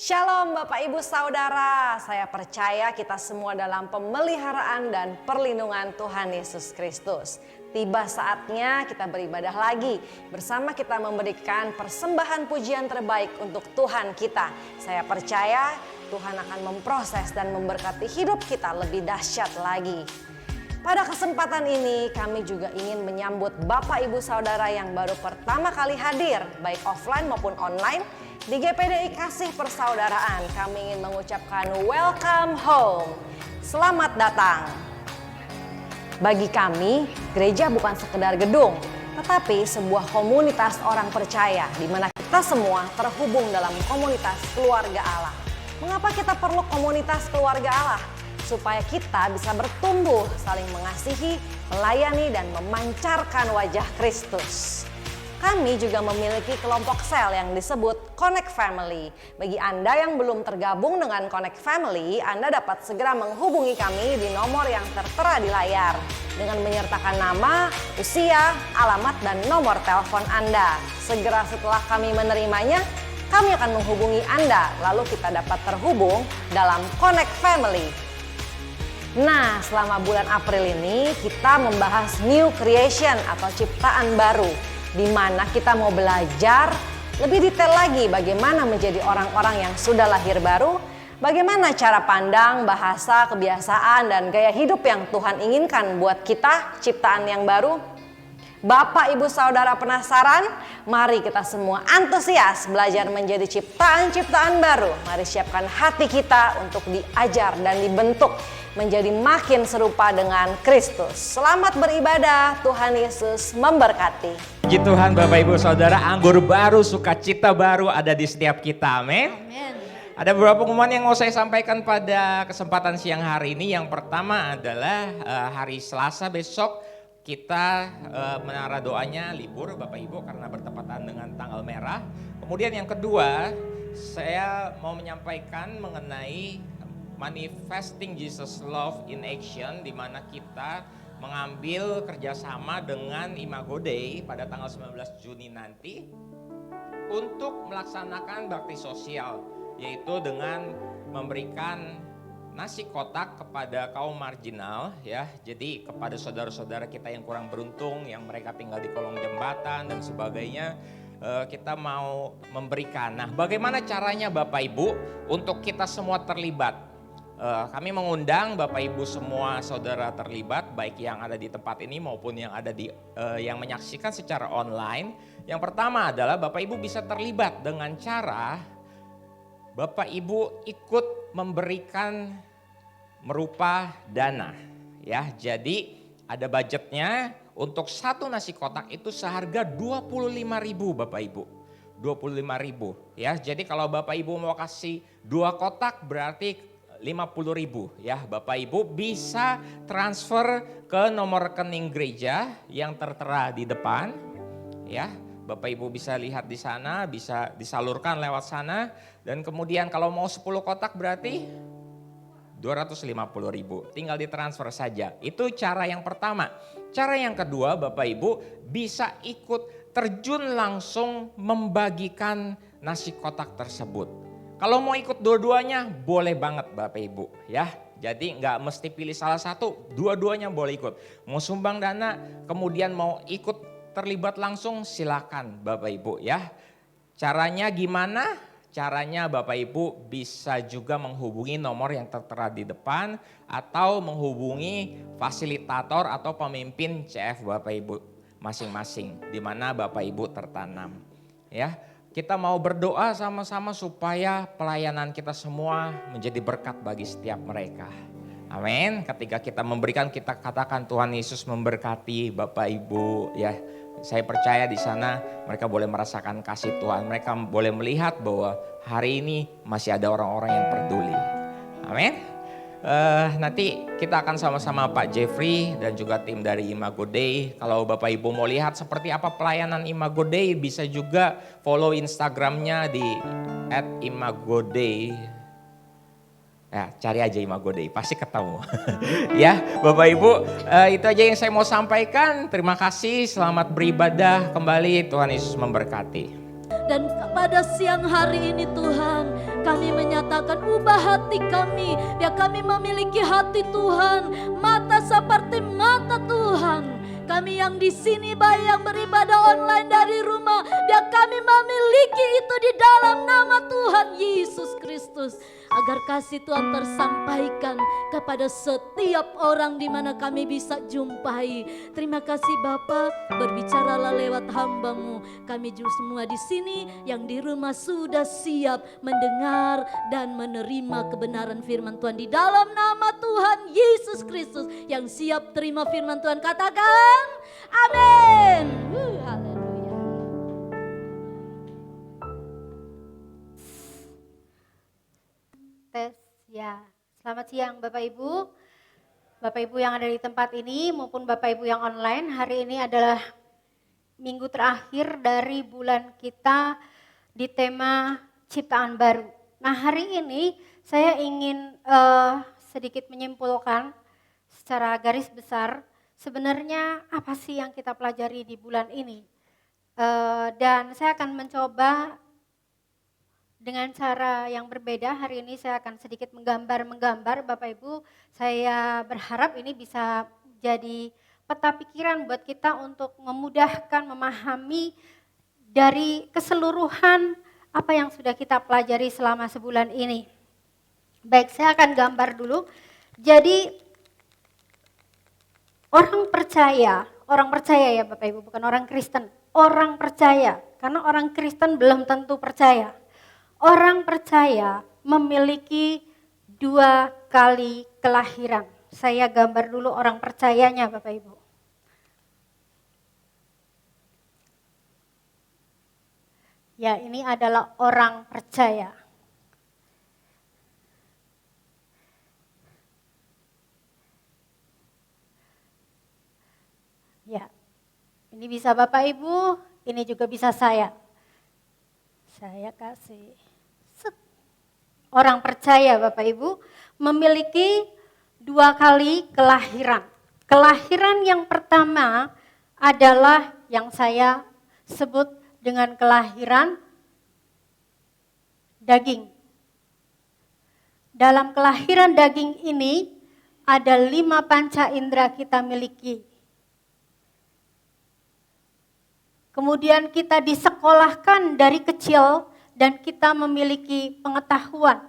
Shalom Bapak Ibu Saudara, saya percaya kita semua dalam pemeliharaan dan perlindungan Tuhan Yesus Kristus. Tiba saatnya kita beribadah lagi, bersama kita memberikan persembahan pujian terbaik untuk Tuhan kita. Saya percaya Tuhan akan memproses dan memberkati hidup kita lebih dahsyat lagi. Pada kesempatan ini kami juga ingin menyambut Bapak Ibu Saudara yang baru pertama kali hadir, baik offline maupun online, di GPDI Kasih Persaudaraan. Kami ingin mengucapkan welcome home, selamat datang. Bagi kami, gereja bukan sekedar gedung, tetapi sebuah komunitas orang percaya di mana kita semua terhubung dalam komunitas keluarga Allah. Mengapa kita perlu komunitas keluarga Allah? Supaya kita bisa bertumbuh, saling mengasihi, melayani, dan memancarkan wajah Kristus. Kami juga memiliki kelompok sel yang disebut Connect Family. Bagi Anda yang belum tergabung dengan Connect Family, Anda dapat segera menghubungi kami di nomor yang tertera di layar dengan menyertakan nama, usia, alamat, dan nomor telepon Anda. Segera setelah kami menerimanya, kami akan menghubungi Anda, lalu kita dapat terhubung dalam Connect Family. Nah, selama bulan April ini kita membahas new creation atau ciptaan baru, di mana kita mau belajar lebih detail lagi bagaimana menjadi orang-orang yang sudah lahir baru, bagaimana cara pandang, bahasa, kebiasaan, dan gaya hidup yang Tuhan inginkan buat kita, ciptaan yang baru. Bapak, Ibu, Saudara penasaran? Mari kita semua antusias belajar menjadi ciptaan-ciptaan baru. Mari siapkan hati kita untuk diajar dan dibentuk menjadi makin serupa dengan Kristus. Selamat beribadah, Tuhan Yesus memberkati. Puji Tuhan Bapak Ibu Saudara, anggur baru, sukacita baru ada di setiap kita, amin. Ada beberapa pengumuman yang mau saya sampaikan pada kesempatan siang hari ini. Yang pertama adalah hari Selasa besok kita menara doanya libur Bapak Ibu karena bertepatan dengan tanggal merah. Kemudian yang kedua, saya mau menyampaikan mengenai Manifesting Jesus Love in Action, di mana kita mengambil kerjasama dengan Imago Dei pada tanggal 19 Juni nanti untuk melaksanakan bakti sosial, yaitu dengan memberikan nasi kotak kepada kaum marginal, ya. Jadi kepada saudara-saudara kita yang kurang beruntung, yang mereka tinggal di kolong jembatan dan sebagainya, kita mau memberikan. Nah, bagaimana caranya Bapak Ibu untuk kita semua terlibat? Kami mengundang Bapak Ibu semua saudara terlibat, baik yang ada di tempat ini maupun yang ada di yang menyaksikan secara online. Yang pertama adalah Bapak Ibu bisa terlibat dengan cara Bapak Ibu ikut memberikan merupa dana, ya. Jadi ada budgetnya untuk satu nasi kotak itu seharga 25.000 Bapak Ibu. 25.000, ya. Jadi kalau Bapak Ibu mau kasih 2 kotak berarti 50.000, ya. Bapak Ibu bisa transfer ke nomor rekening gereja yang tertera di depan, ya. Bapak Ibu bisa lihat di sana, bisa disalurkan lewat sana. Dan kemudian kalau mau 10 kotak berarti 250.000, tinggal ditransfer saja. Itu cara yang pertama. Cara yang kedua, Bapak Ibu bisa ikut terjun langsung membagikan nasi kotak tersebut. Kalau mau ikut dua-duanya boleh banget Bapak Ibu, ya. Jadi nggak mesti pilih salah satu, dua-duanya boleh ikut. Mau sumbang dana, kemudian mau ikut terlibat langsung, silakan Bapak Ibu, ya. Caranya gimana? Caranya Bapak Ibu bisa juga menghubungi nomor yang tertera di depan atau menghubungi fasilitator atau pemimpin CF Bapak Ibu masing-masing di mana Bapak Ibu tertanam, ya. Kita mau berdoa sama-sama supaya pelayanan kita semua menjadi berkat bagi setiap mereka. Amin. Ketika kita memberikan, kita katakan Tuhan Yesus memberkati Bapak Ibu, ya. Saya percaya di sana mereka boleh merasakan kasih Tuhan. Mereka boleh melihat bahwa hari ini masih ada orang-orang yang peduli. Amin. Nanti kita akan sama-sama Pak Jeffrey dan juga tim dari Imago Dei. Kalau Bapak Ibu mau lihat seperti apa pelayanan Imago Dei, bisa juga follow Instagramnya di @imagodei. Ya, cari aja Imago Dei, pasti ketemu. Ya, Bapak Ibu, itu aja yang saya mau sampaikan. Terima kasih, selamat beribadah kembali. Tuhan Yesus memberkati. Dan pada siang hari ini Tuhan, kami menyatakan ubah hati kami. Biar kami memiliki hati Tuhan, mata seperti mata Tuhan. Kami yang di sini baik yang beribadah online dari rumah, biar kami memiliki itu di dalam nama Tuhan Yesus Kristus. Agar kasih Tuhan tersampaikan kepada setiap orang di mana kami bisa jumpai. Terima kasih Bapa, berbicaralah lewat hamba-Mu. Kami juga semua di sini yang di rumah sudah siap mendengar dan menerima kebenaran firman Tuhan di dalam nama Tuhan Yesus Kristus. Yang siap terima firman Tuhan katakan amin. Haleluya. Tes, ya. Selamat siang Bapak Ibu. Bapak Ibu yang ada di tempat ini maupun Bapak Ibu yang online. Hari ini adalah minggu terakhir dari bulan kita di tema ciptaan baru. Nah, hari ini saya ingin sedikit menyimpulkan secara garis besar sebenarnya apa sih yang kita pelajari di bulan ini. Dan saya akan mencoba dengan cara yang berbeda. Hari ini saya akan sedikit menggambar Bapak Ibu. Saya berharap ini bisa jadi peta pikiran buat kita untuk memudahkan memahami dari keseluruhan apa yang sudah kita pelajari selama sebulan ini. Baik, saya akan gambar dulu. Jadi orang percaya ya Bapak Ibu, bukan orang Kristen. Orang percaya, karena orang Kristen belum tentu percaya. Orang percaya memiliki 2 kali kelahiran. Saya gambar dulu orang percayanya Bapak Ibu. Ya, ini adalah orang percaya. Ya, ini bisa Bapak Ibu, ini juga bisa saya. Saya kasih. Orang percaya Bapak Ibu memiliki 2 kali kelahiran. Kelahiran yang pertama adalah yang saya sebut dengan kelahiran daging. Dalam kelahiran daging ini ada 5 panca indera kita miliki. Kemudian kita disekolahkan dari kecil dan kita memiliki pengetahuan.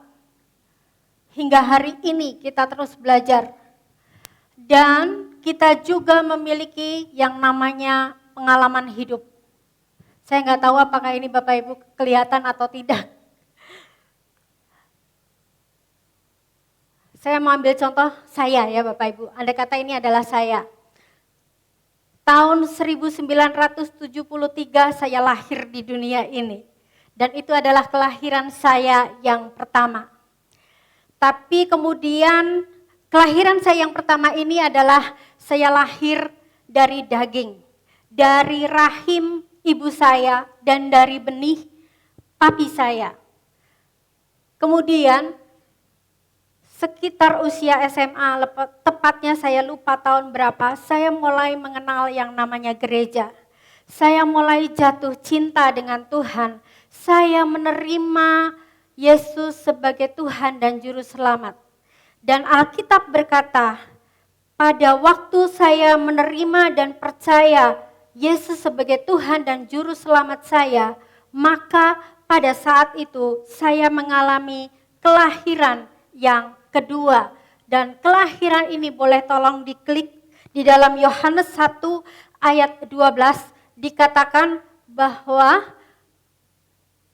Hingga hari ini kita terus belajar. Dan kita juga memiliki yang namanya pengalaman hidup. Saya nggak tahu apakah ini Bapak Ibu kelihatan atau tidak. Saya mau ambil contoh saya ya Bapak Ibu. Andai kata ini adalah saya. Tahun 1973 saya lahir di dunia ini. Dan itu adalah kelahiran saya yang pertama. Tapi kemudian kelahiran saya yang pertama ini adalah saya lahir dari daging. Dari rahim ibu saya dan dari benih papi saya. Kemudian sekitar usia SMA, tepatnya saya lupa tahun berapa, saya mulai mengenal yang namanya gereja. Saya mulai jatuh cinta dengan Tuhan. Saya menerima Yesus sebagai Tuhan dan Juru Selamat. Dan Alkitab berkata, pada waktu saya menerima dan percaya Yesus sebagai Tuhan dan Juru Selamat saya, maka pada saat itu saya mengalami kelahiran yang kedua. Dan kelahiran ini boleh tolong diklik di dalam Yohanes 1 ayat 12 dikatakan bahwa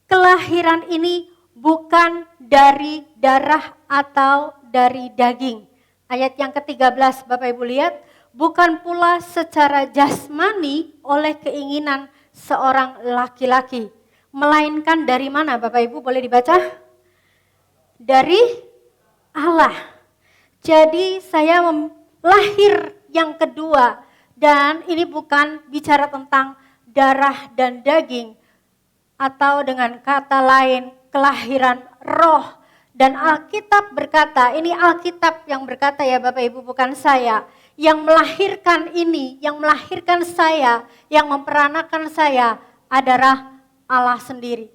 kelahiran ini bukan dari darah atau dari daging. Ayat yang ke-13 Bapak Ibu lihat, bukan pula secara jasmani oleh keinginan seorang laki-laki. Melainkan dari mana Bapak Ibu boleh dibaca? Dari Allah. Jadi saya lahir yang kedua dan ini bukan bicara tentang darah dan daging. Atau dengan kata lain kelahiran roh. Dan Alkitab berkata, ini Alkitab yang berkata ya Bapak Ibu bukan saya. Yang melahirkan ini, yang melahirkan saya, yang memperanakan saya adalah Allah sendiri.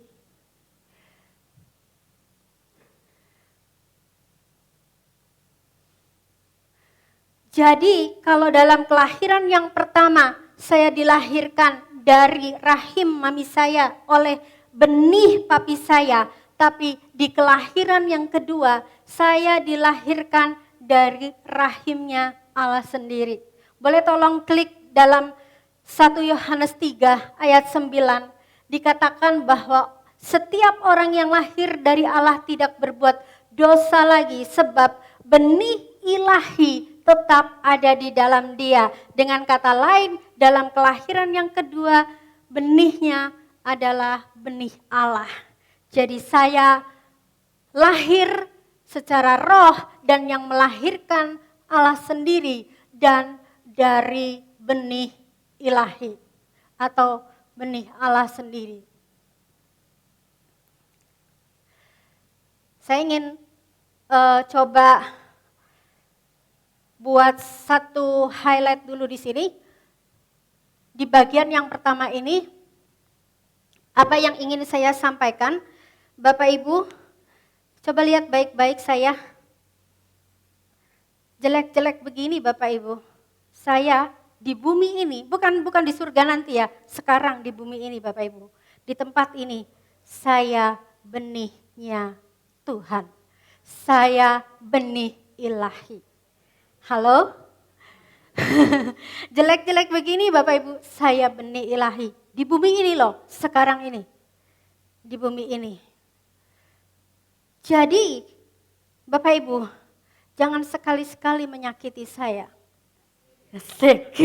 Jadi kalau dalam kelahiran yang pertama saya dilahirkan dari rahim mami saya oleh benih papi saya, tapi di kelahiran yang kedua saya dilahirkan dari rahimnya Allah sendiri. Boleh tolong klik dalam 1 Yohanes 3 ayat 9, dikatakan bahwa setiap orang yang lahir dari Allah tidak berbuat dosa lagi sebab benih ilahi tetap ada di dalam dia. Dengan kata lain, dalam kelahiran yang kedua, benihnya adalah benih Allah. Jadi saya lahir secara roh dan yang melahirkan Allah sendiri dan dari benih ilahi atau benih Allah sendiri. Saya ingin coba buat satu highlight dulu di sini. Di bagian yang pertama ini, apa yang ingin saya sampaikan, Bapak Ibu, coba lihat baik-baik saya. Jelek-jelek begini Bapak Ibu. Saya di bumi ini, bukan di surga nanti ya, sekarang di bumi ini Bapak Ibu. Di tempat ini, saya benihnya Tuhan. Saya benih ilahi. Halo? Jelek-jelek begini Bapak Ibu, saya benih ilahi. Di bumi ini loh, sekarang ini. Di bumi ini. Jadi, Bapak Ibu, jangan sekali-sekali menyakiti saya. Asik.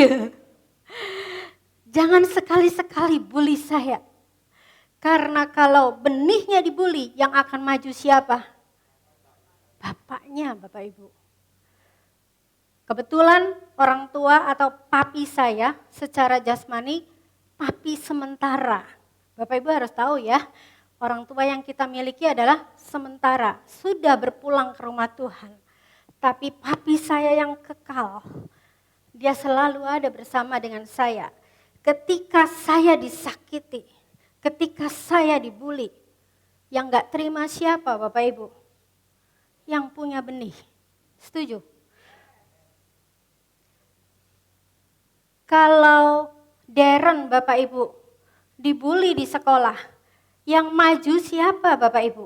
Jangan sekali-sekali bully saya. Karena kalau benihnya dibully, yang akan maju siapa? Bapaknya Bapak Ibu. Kebetulan orang tua atau papi saya secara jasmani, papi sementara. Bapak Ibu harus tahu ya, orang tua yang kita miliki adalah sementara, sudah berpulang ke rumah Tuhan. Tapi papi saya yang kekal, dia selalu ada bersama dengan saya. Ketika saya disakiti, ketika saya dibully, yang gak terima siapa Bapak Ibu? Yang punya benih. Setuju? Kalau Darren Bapak Ibu dibully di sekolah, yang maju siapa Bapak Ibu?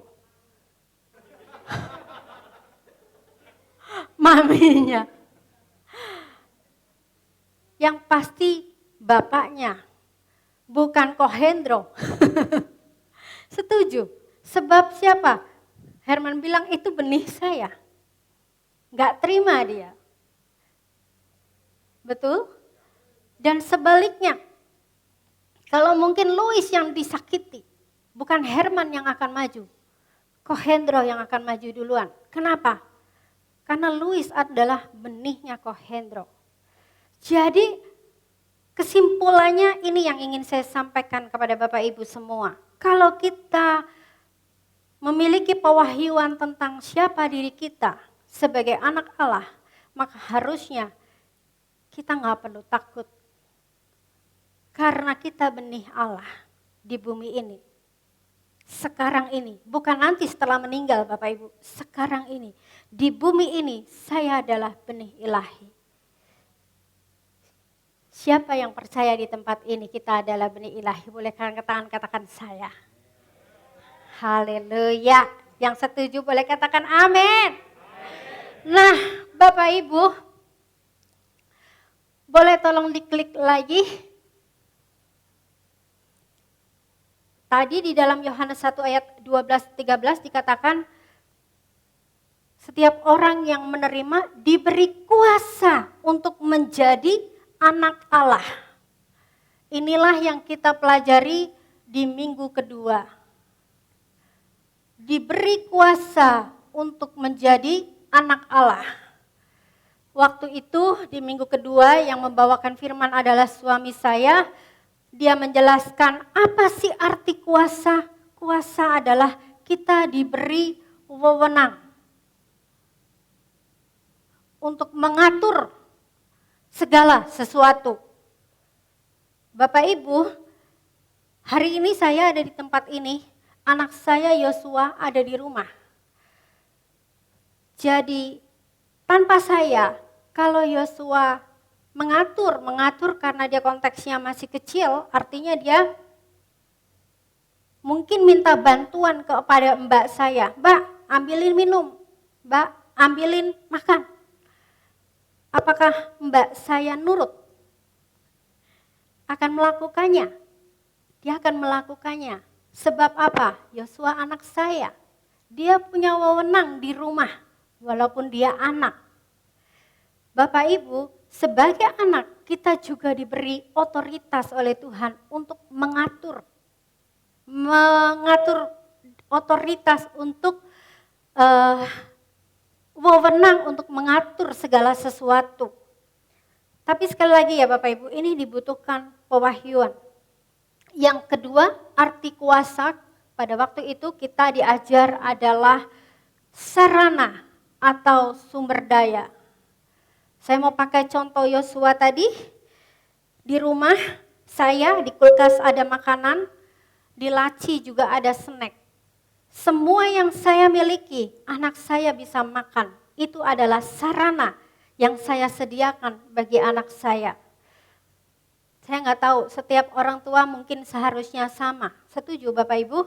Maminya. Yang pasti bapaknya, bukan Kohendro. Setuju? Sebab siapa? Herman bilang itu benih saya. Gak terima dia. Betul? Dan sebaliknya, kalau mungkin Louis yang disakiti, bukan Herman yang akan maju. Kohendro yang akan maju duluan. Kenapa? Karena Louis adalah benihnya Kohendro. Jadi kesimpulannya ini yang ingin saya sampaikan kepada Bapak Ibu semua. Kalau kita memiliki pewahyuan tentang siapa diri kita sebagai anak Allah, maka harusnya kita gak perlu takut. Karena kita benih Allah di bumi ini. Sekarang ini, bukan nanti setelah meninggal Bapak Ibu. Sekarang ini, di bumi ini saya adalah benih ilahi. Siapa yang percaya di tempat ini kita adalah benih ilahi? Boleh angkat tangan katakan saya. Haleluya. Yang setuju boleh katakan amin. Nah Bapak Ibu, boleh tolong diklik lagi. Tadi di dalam Yohanes 1 ayat 12-13 dikatakan setiap orang yang menerima diberi kuasa untuk menjadi anak Allah. Inilah yang kita pelajari di minggu kedua. Diberi kuasa untuk menjadi anak Allah. Waktu itu di minggu kedua yang membawakan firman adalah suami saya. Dia menjelaskan apa sih arti kuasa? Kuasa adalah kita diberi wewenang untuk mengatur segala sesuatu. Bapak Ibu, Hari ini saya ada di tempat ini, anak saya Yosua ada di rumah. Jadi tanpa saya, kalau Yosua mengatur karena dia konteksnya masih kecil, artinya dia mungkin minta bantuan kepada mbak saya, mbak ambilin minum, mbak ambilin makan. Apakah mbak saya nurut? Akan melakukannya. Dia akan melakukannya. Sebab apa? Yosua anak saya. Dia punya wewenang di rumah, walaupun dia anak. Bapak Ibu, sebagai anak kita juga diberi otoritas oleh Tuhan untuk mengatur otoritas untuk wewenang untuk mengatur segala sesuatu. Tapi sekali lagi ya Bapak Ibu, ini dibutuhkan pewahyuan. Yang kedua, arti kuasa pada waktu itu kita diajar adalah sarana atau sumber daya. Saya mau pakai contoh Yosua tadi. Di rumah saya, di kulkas ada makanan, di laci juga ada snack. Semua yang saya miliki, anak saya bisa makan. Itu adalah sarana yang saya sediakan bagi anak saya. Saya nggak tahu, setiap orang tua mungkin seharusnya sama. Setuju Bapak Ibu?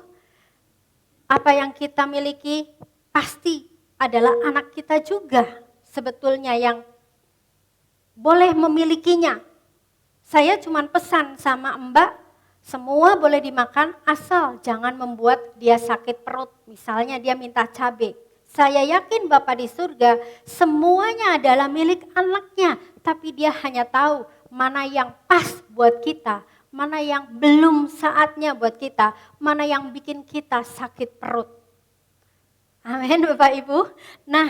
Apa yang kita miliki pasti adalah anak kita juga sebetulnya yang boleh memilikinya. Saya cuma pesan sama Mbak, semua boleh dimakan asal jangan membuat dia sakit perut. Misalnya dia minta cabai. Saya yakin Bapak di surga semuanya adalah milik anaknya. Tapi dia hanya tahu mana yang pas buat kita. Mana yang belum saatnya buat kita. Mana yang bikin kita sakit perut. Amin Bapak Ibu. Nah,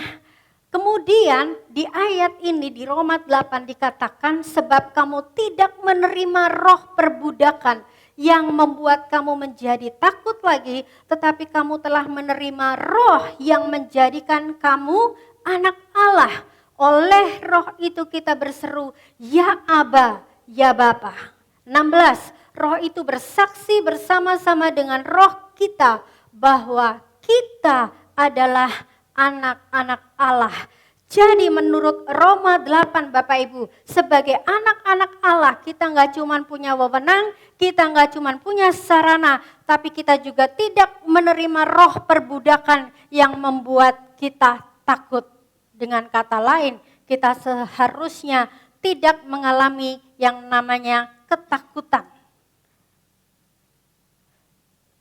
kemudian di ayat ini di Roma 8 dikatakan sebab kamu tidak menerima roh perbudakan yang membuat kamu menjadi takut lagi, tetapi kamu telah menerima roh yang menjadikan kamu anak Allah. Oleh roh itu kita berseru, ya Aba, ya Bapa. 16, roh itu bersaksi bersama-sama dengan roh kita bahwa kita adalah anak-anak Allah. Jadi menurut Roma 8 Bapak Ibu, sebagai anak-anak Allah kita nggak cuma punya wewenang, kita nggak cuma punya sarana, tapi kita juga tidak menerima roh perbudakan yang membuat kita takut. Dengan kata lain, kita seharusnya tidak mengalami yang namanya ketakutan.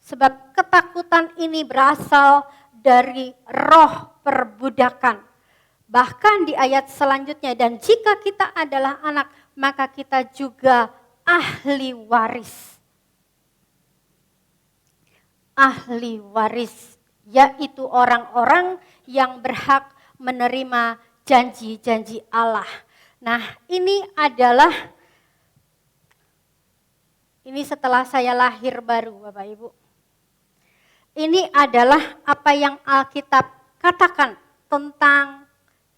Sebab ketakutan ini berasal dari roh perbudakan. Bahkan di ayat selanjutnya, dan jika kita adalah anak, maka kita juga ahli waris. Ahli waris, yaitu orang-orang yang berhak menerima janji-janji Allah. Nah, ini setelah saya lahir baru Bapak Ibu. Ini adalah apa yang Alkitab katakan tentang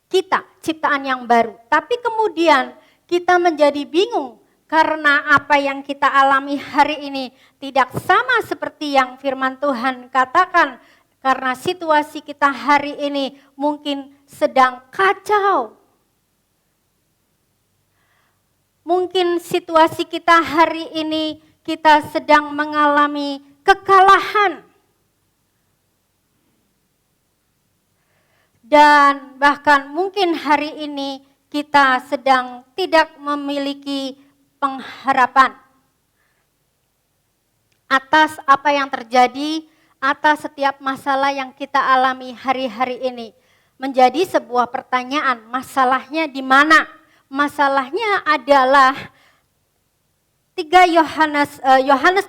kita, ciptaan yang baru. Tapi kemudian kita menjadi bingung karena apa yang kita alami hari ini tidak sama seperti yang firman Tuhan katakan. Karena situasi kita hari ini mungkin sedang kacau. Mungkin situasi kita hari ini kita sedang mengalami kekalahan. Dan bahkan mungkin hari ini kita sedang tidak memiliki pengharapan atas apa yang terjadi, atas setiap masalah yang kita alami hari-hari ini. Menjadi sebuah pertanyaan, masalahnya di mana? Masalahnya adalah Yohanes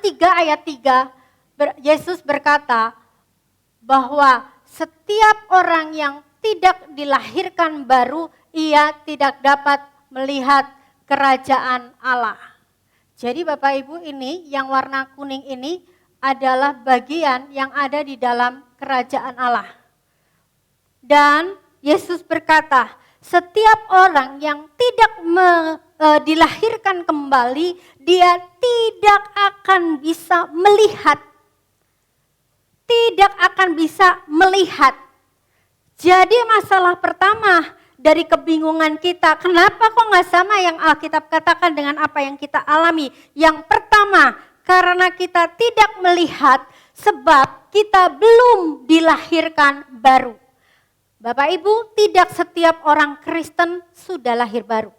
3 ayat 3, Yesus berkata bahwa setiap orang yang tidak dilahirkan baru, ia tidak dapat melihat kerajaan Allah. Jadi Bapak Ibu ini yang warna kuning ini adalah bagian yang ada di dalam kerajaan Allah. Dan Yesus berkata, setiap orang yang tidak dilahirkan kembali, dia tidak akan bisa melihat. Tidak akan bisa melihat. Jadi masalah pertama dari kebingungan kita, kenapa kok nggak sama yang Alkitab katakan dengan apa yang kita alami? Yang pertama, karena kita tidak melihat sebab kita belum dilahirkan baru. Bapak Ibu, tidak setiap orang Kristen sudah lahir baru.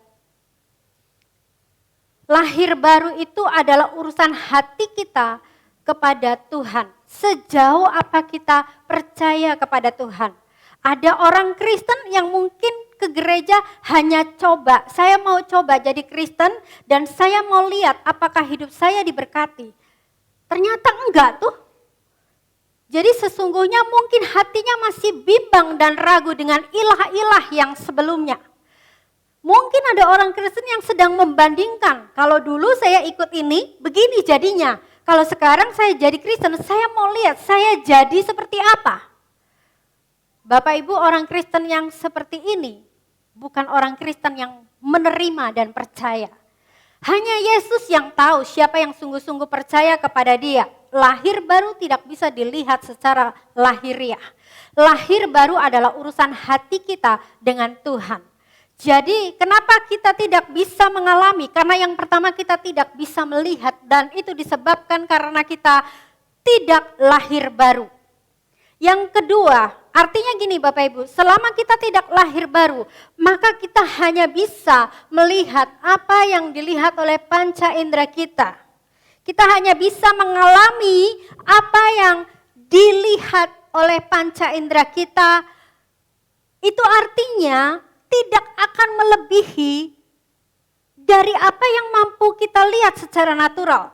Lahir baru itu adalah urusan hati kita kepada Tuhan. Sejauh apa kita percaya kepada Tuhan. Ada orang Kristen yang mungkin ke gereja hanya coba. Saya mau coba jadi Kristen dan saya mau lihat apakah hidup saya diberkati. Ternyata enggak tuh. Jadi sesungguhnya mungkin hatinya masih bimbang dan ragu dengan ilah-ilah yang sebelumnya. Mungkin ada orang Kristen yang sedang membandingkan. Kalau dulu saya ikut ini, begini jadinya. Kalau sekarang saya jadi Kristen, saya mau lihat saya jadi seperti apa. Bapak Ibu, orang Kristen yang seperti ini bukan orang Kristen yang menerima dan percaya. Hanya Yesus yang tahu siapa yang sungguh-sungguh percaya kepada Dia. Lahir baru tidak bisa dilihat secara lahiriah. Lahir baru adalah urusan hati kita dengan Tuhan. Jadi kenapa kita tidak bisa mengalami? Karena yang pertama kita tidak bisa melihat dan itu disebabkan karena kita tidak lahir baru. Yang kedua, artinya gini Bapak Ibu, selama kita tidak lahir baru, maka kita hanya bisa melihat apa yang dilihat oleh panca indera kita. Kita hanya bisa mengalami apa yang dilihat oleh panca indera kita. Itu artinya tidak akan melebihi dari apa yang mampu kita lihat secara natural.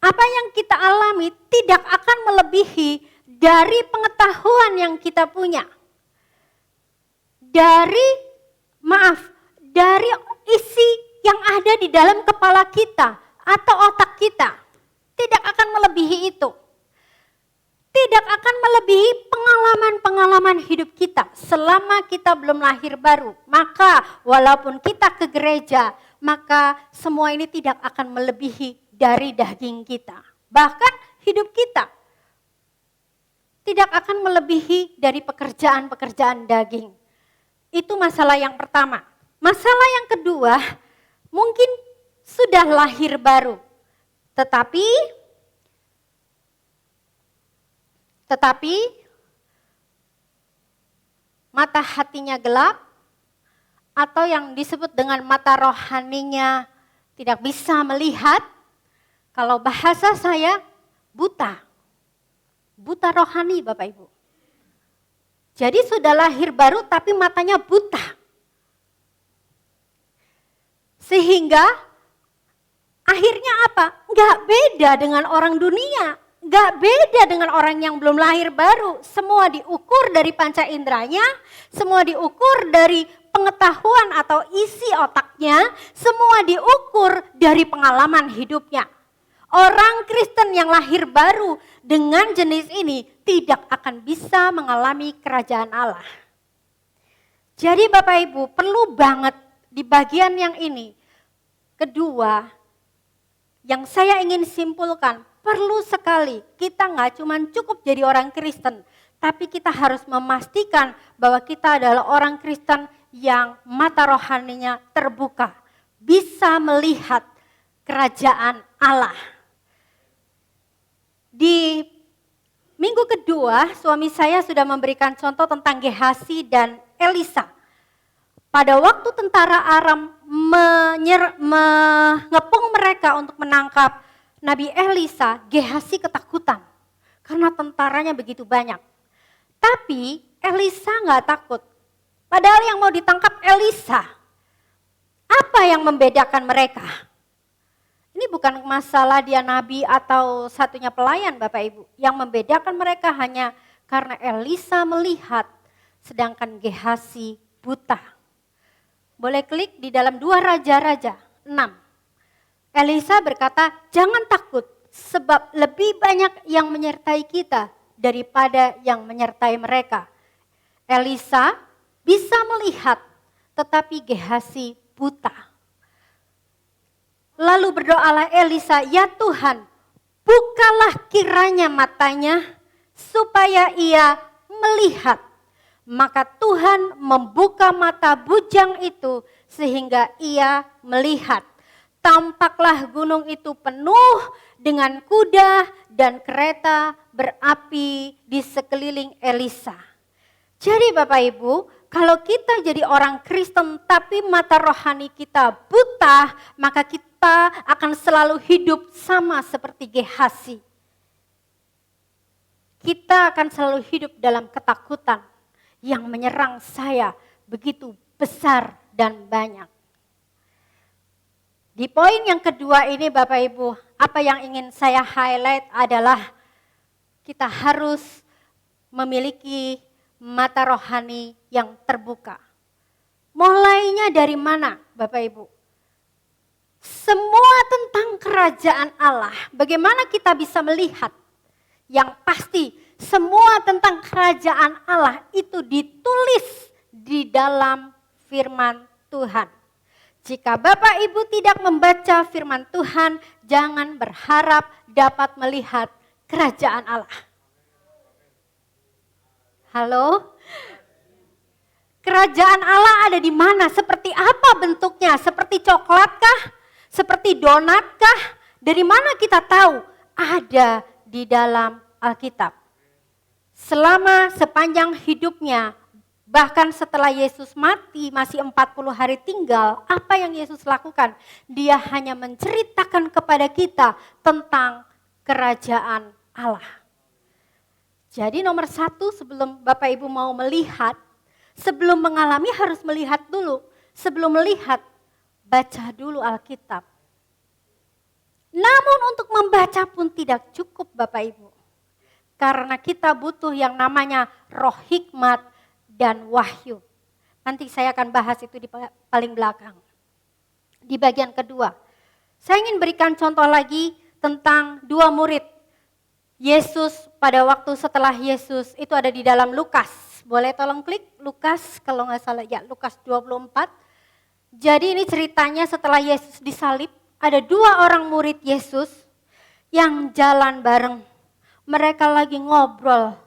Apa yang kita alami tidak akan melebihi dari pengetahuan yang kita punya. Dari isi yang ada di dalam kepala kita atau otak kita. Tidak akan melebihi itu. Tidak akan melebihi pengalaman-pengalaman hidup kita selama kita belum lahir baru. Maka walaupun kita ke gereja, maka semua ini tidak akan melebihi dari daging kita. Bahkan hidup kita tidak akan melebihi dari pekerjaan-pekerjaan daging. Itu masalah yang pertama. Masalah yang kedua, mungkin sudah lahir baru. Tetapi mata hatinya gelap atau yang disebut dengan mata rohaninya tidak bisa melihat. Kalau bahasa saya buta. Buta rohani Bapak Ibu. Jadi sudah lahir baru tapi matanya buta. Sehingga akhirnya apa? Enggak beda dengan orang dunia. Gak beda dengan orang yang belum lahir baru. Semua diukur dari panca inderanya, semua diukur dari pengetahuan atau isi otaknya, semua diukur dari pengalaman hidupnya. Orang Kristen yang lahir baru dengan jenis ini tidak akan bisa mengalami kerajaan Allah. Jadi Bapak Ibu perlu banget di bagian yang ini. Kedua, yang saya ingin simpulkan, perlu sekali kita nggak cuma cukup jadi orang Kristen, tapi kita harus memastikan bahwa kita adalah orang Kristen yang mata rohaninya terbuka, bisa melihat kerajaan Allah. Di minggu kedua, suami saya sudah memberikan contoh tentang Gehasi dan Elisa. Pada waktu tentara Aram mengepung mereka untuk menangkap Nabi Elisa, Gehasi ketakutan karena tentaranya begitu banyak. Tapi Elisa nggak takut. Padahal yang mau ditangkap Elisa. Apa yang membedakan mereka? Ini bukan masalah dia nabi atau satunya pelayan Bapak Ibu. Yang membedakan mereka hanya karena Elisa melihat sedangkan Gehasi buta. Boleh klik di dalam 2 Raja-Raja 6. Elisa berkata, jangan takut sebab lebih banyak yang menyertai kita daripada yang menyertai mereka. Elisa bisa melihat tetapi Gehasi buta. Lalu berdoalah Elisa, "Ya Tuhan, bukalah kiranya matanya supaya ia melihat." Maka Tuhan membuka mata bujang itu sehingga ia melihat. Tampaklah gunung itu penuh dengan kuda dan kereta berapi di sekeliling Elisa. Jadi Bapak Ibu, kalau kita jadi orang Kristen tapi mata rohani kita buta, maka kita akan selalu hidup sama seperti Gehazi. Kita akan selalu hidup dalam ketakutan yang menyerang saya begitu besar dan banyak. Di poin yang kedua ini Bapak Ibu, apa yang ingin saya highlight adalah kita harus memiliki mata rohani yang terbuka. Mulainya dari mana Bapak Ibu? Semua tentang kerajaan Allah, bagaimana kita bisa melihat? Yang pasti semua tentang kerajaan Allah itu ditulis di dalam firman Tuhan. Jika Bapak Ibu tidak membaca firman Tuhan, jangan berharap dapat melihat kerajaan Allah. Halo? Kerajaan Allah ada di mana? Seperti apa bentuknya? Seperti coklat kah? Seperti donat kah? Dari mana kita tahu? Ada di dalam Alkitab. Selama sepanjang hidupnya, bahkan setelah Yesus mati masih 40 hari tinggal, apa yang Yesus lakukan? Dia hanya menceritakan kepada kita tentang kerajaan Allah. Jadi nomor satu, sebelum Bapak Ibu mau melihat, sebelum mengalami harus melihat dulu. Sebelum melihat, baca dulu Alkitab. Namun untuk membaca pun tidak cukup Bapak Ibu. Karena kita butuh yang namanya roh hikmat dan wahyu. Nanti saya akan bahas itu di paling belakang. Di bagian kedua, saya ingin berikan contoh lagi tentang dua murid. Yesus pada waktu setelah Yesus itu ada di dalam Lukas. Boleh tolong klik Lukas kalau nggak salah, ya Lukas 24. Jadi ini ceritanya setelah Yesus disalib, ada dua orang murid Yesus yang jalan bareng. Mereka lagi ngobrol.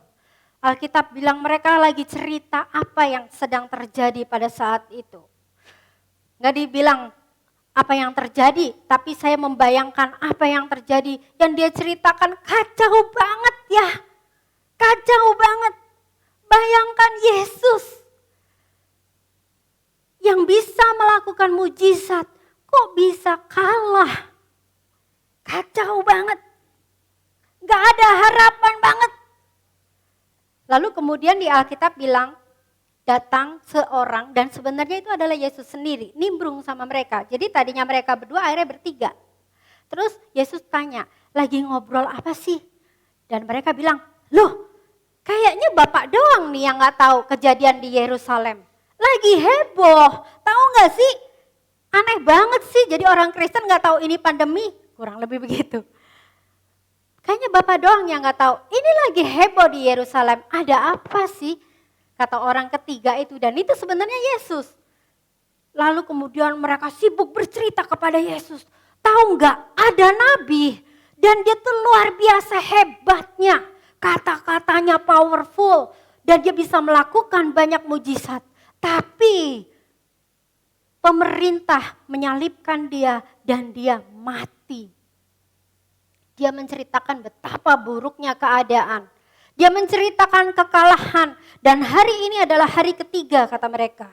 Alkitab bilang mereka lagi cerita apa yang sedang terjadi pada saat itu. Nggak dibilang apa yang terjadi, tapi saya membayangkan apa yang terjadi. Yang dia ceritakan kacau banget ya, kacau banget. Bayangkan Yesus yang bisa melakukan mujizat, kok bisa kalah? Kacau banget, nggak ada harapan banget. Lalu kemudian di Alkitab bilang, datang seorang dan sebenarnya itu adalah Yesus sendiri, nimbrung sama mereka. Jadi tadinya mereka berdua, akhirnya bertiga. Terus Yesus tanya, lagi ngobrol apa sih? Dan mereka bilang, loh kayaknya Bapak doang nih yang gak tahu kejadian di Yerusalem. Lagi heboh, tahu gak sih? Aneh banget sih jadi orang Kristen gak tahu ini pandemi, kurang lebih begitu. Kayaknya Bapak doang yang gak tahu, ini lagi heboh di Yerusalem, ada apa sih? Kata orang ketiga itu, dan itu sebenarnya Yesus. Lalu kemudian mereka sibuk bercerita kepada Yesus. Tahu nggak, ada nabi dan dia tuh luar biasa hebatnya. Kata-katanya powerful dan dia bisa melakukan banyak mujizat. Tapi pemerintah menyalibkan dia dan dia mati. Dia menceritakan betapa buruknya keadaan. Dia menceritakan kekalahan dan hari ini adalah hari ketiga kata mereka.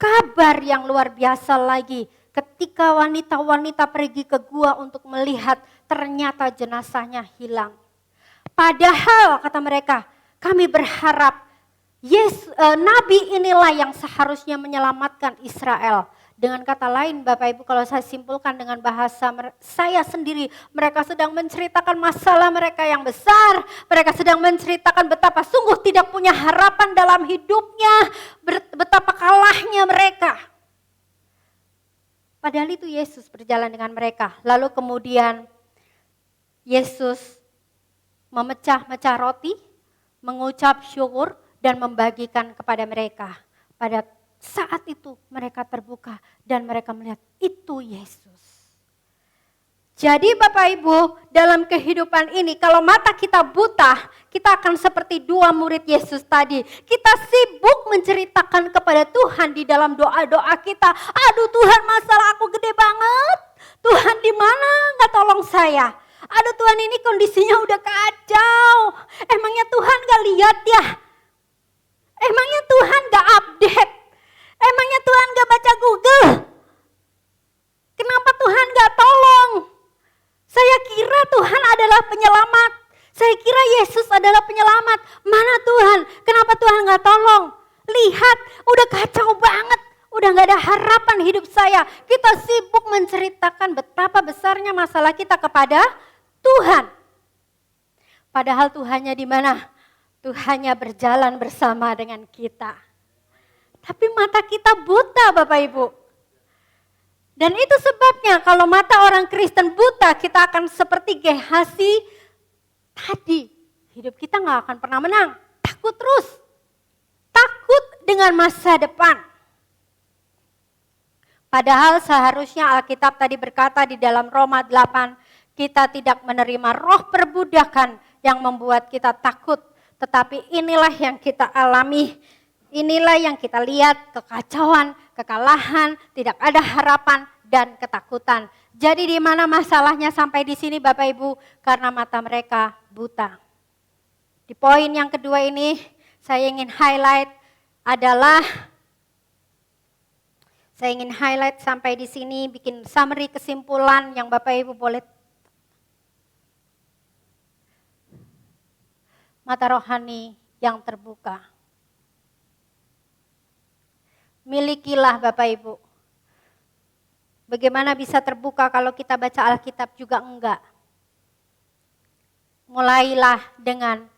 Kabar yang luar biasa lagi ketika wanita-wanita pergi ke gua untuk melihat ternyata jenazahnya hilang. Padahal kata mereka, kami berharap nabi inilah yang seharusnya menyelamatkan Israel. Dengan kata lain Bapak Ibu, kalau saya simpulkan dengan bahasa saya sendiri, mereka sedang menceritakan masalah mereka yang besar. Mereka sedang menceritakan betapa sungguh tidak punya harapan dalam hidupnya, betapa kalahnya mereka. Padahal itu Yesus berjalan dengan mereka. Lalu kemudian Yesus memecah-mecah roti, mengucap syukur dan membagikan kepada mereka. Pada saat itu mereka terbuka dan mereka melihat itu Yesus. Jadi Bapak Ibu, dalam kehidupan ini kalau mata kita buta, kita akan seperti dua murid Yesus tadi. Kita sibuk menceritakan kepada Tuhan di dalam doa-doa kita. Aduh Tuhan, masalah aku gede banget. Tuhan di mana? Nggak tolong saya. Aduh Tuhan, ini kondisinya udah kacau. Emangnya Tuhan gak lihat ya? Emangnya Tuhan gak update? Emangnya Tuhan gak baca Google? Kenapa Tuhan gak tolong? Saya kira Tuhan adalah penyelamat. Saya kira Yesus adalah penyelamat. Mana Tuhan? Kenapa Tuhan gak tolong? Lihat, udah kacau banget. Udah gak ada harapan hidup saya. Kita sibuk menceritakan betapa besarnya masalah kita kepada Tuhan. Padahal Tuhannya di mana? Tuhannya berjalan bersama dengan kita. Tapi mata kita buta Bapak Ibu. Dan itu sebabnya kalau mata orang Kristen buta, kita akan seperti Gehazi tadi. Hidup kita gak akan pernah menang. Takut terus. Takut dengan masa depan. Padahal seharusnya Alkitab tadi berkata di dalam Roma 8, kita tidak menerima roh perbudakan yang membuat kita takut. Tetapi inilah yang kita alami. Inilah yang kita lihat, kekacauan, kekalahan, tidak ada harapan dan ketakutan. Jadi di mana masalahnya sampai di sini Bapak Ibu? Karena mata mereka buta. Di poin yang kedua ini saya ingin highlight sampai di sini bikin summary kesimpulan yang Bapak Ibu boleh. Mata rohani yang terbuka. Milikilah Bapak Ibu. Bagaimana bisa terbuka kalau kita baca Alkitab juga enggak? Mulailah dengan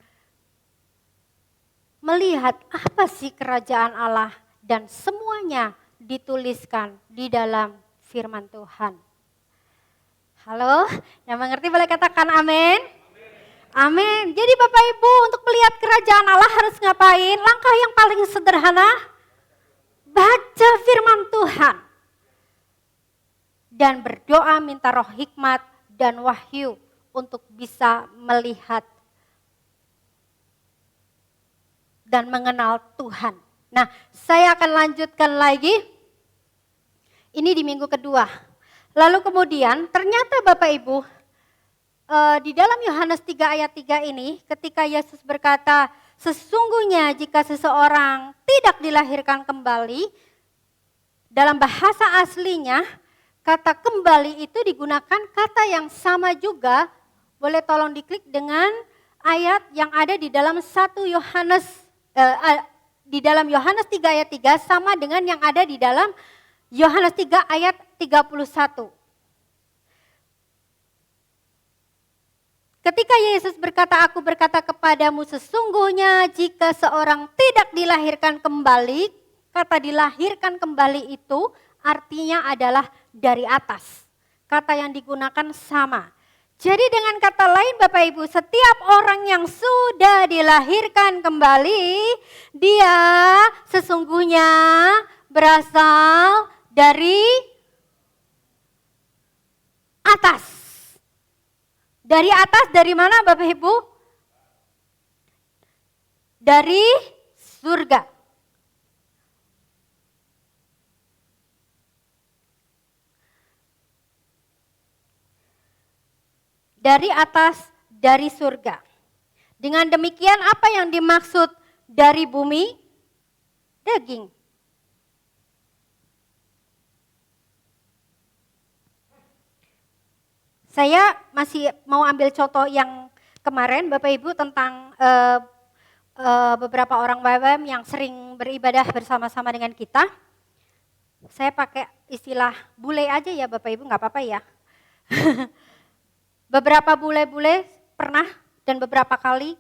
melihat apa sih kerajaan Allah dan semuanya dituliskan di dalam firman Tuhan. Halo, yang mengerti boleh katakan amin? Amin. Jadi Bapak Ibu untuk melihat kerajaan Allah harus ngapain? Langkah yang paling sederhana, baca firman Tuhan. Dan berdoa minta roh hikmat dan wahyu untuk bisa melihat dan mengenal Tuhan. Nah, saya akan lanjutkan lagi. Ini di minggu kedua. Lalu kemudian ternyata Bapak Ibu, di dalam Yohanes 3 ayat 3 ini ketika Yesus berkata, sesungguhnya jika seseorang tidak dilahirkan kembali, dalam bahasa aslinya kata kembali itu digunakan kata yang sama juga, boleh tolong diklik dengan ayat yang ada di dalam 1 Yohanes, di dalam Yohanes 3 ayat 3 sama dengan yang ada di dalam Yohanes 3 ayat 31. Ketika Yesus berkata, aku berkata kepadamu sesungguhnya jika seorang tidak dilahirkan kembali, kata dilahirkan kembali itu artinya adalah dari atas. Kata yang digunakan sama. Jadi dengan kata lain Bapak Ibu, setiap orang yang sudah dilahirkan kembali, dia sesungguhnya berasal dari atas. Dari atas dari mana Bapak Ibu? Dari surga. Dari atas, dari surga. Dengan demikian apa yang dimaksud dari bumi? Daging. Saya masih mau ambil contoh yang kemarin Bapak Ibu tentang beberapa orang WWM yang sering beribadah bersama-sama dengan kita. Saya pakai istilah bule aja ya Bapak Ibu, nggak apa-apa ya. Beberapa bule-bule pernah dan beberapa kali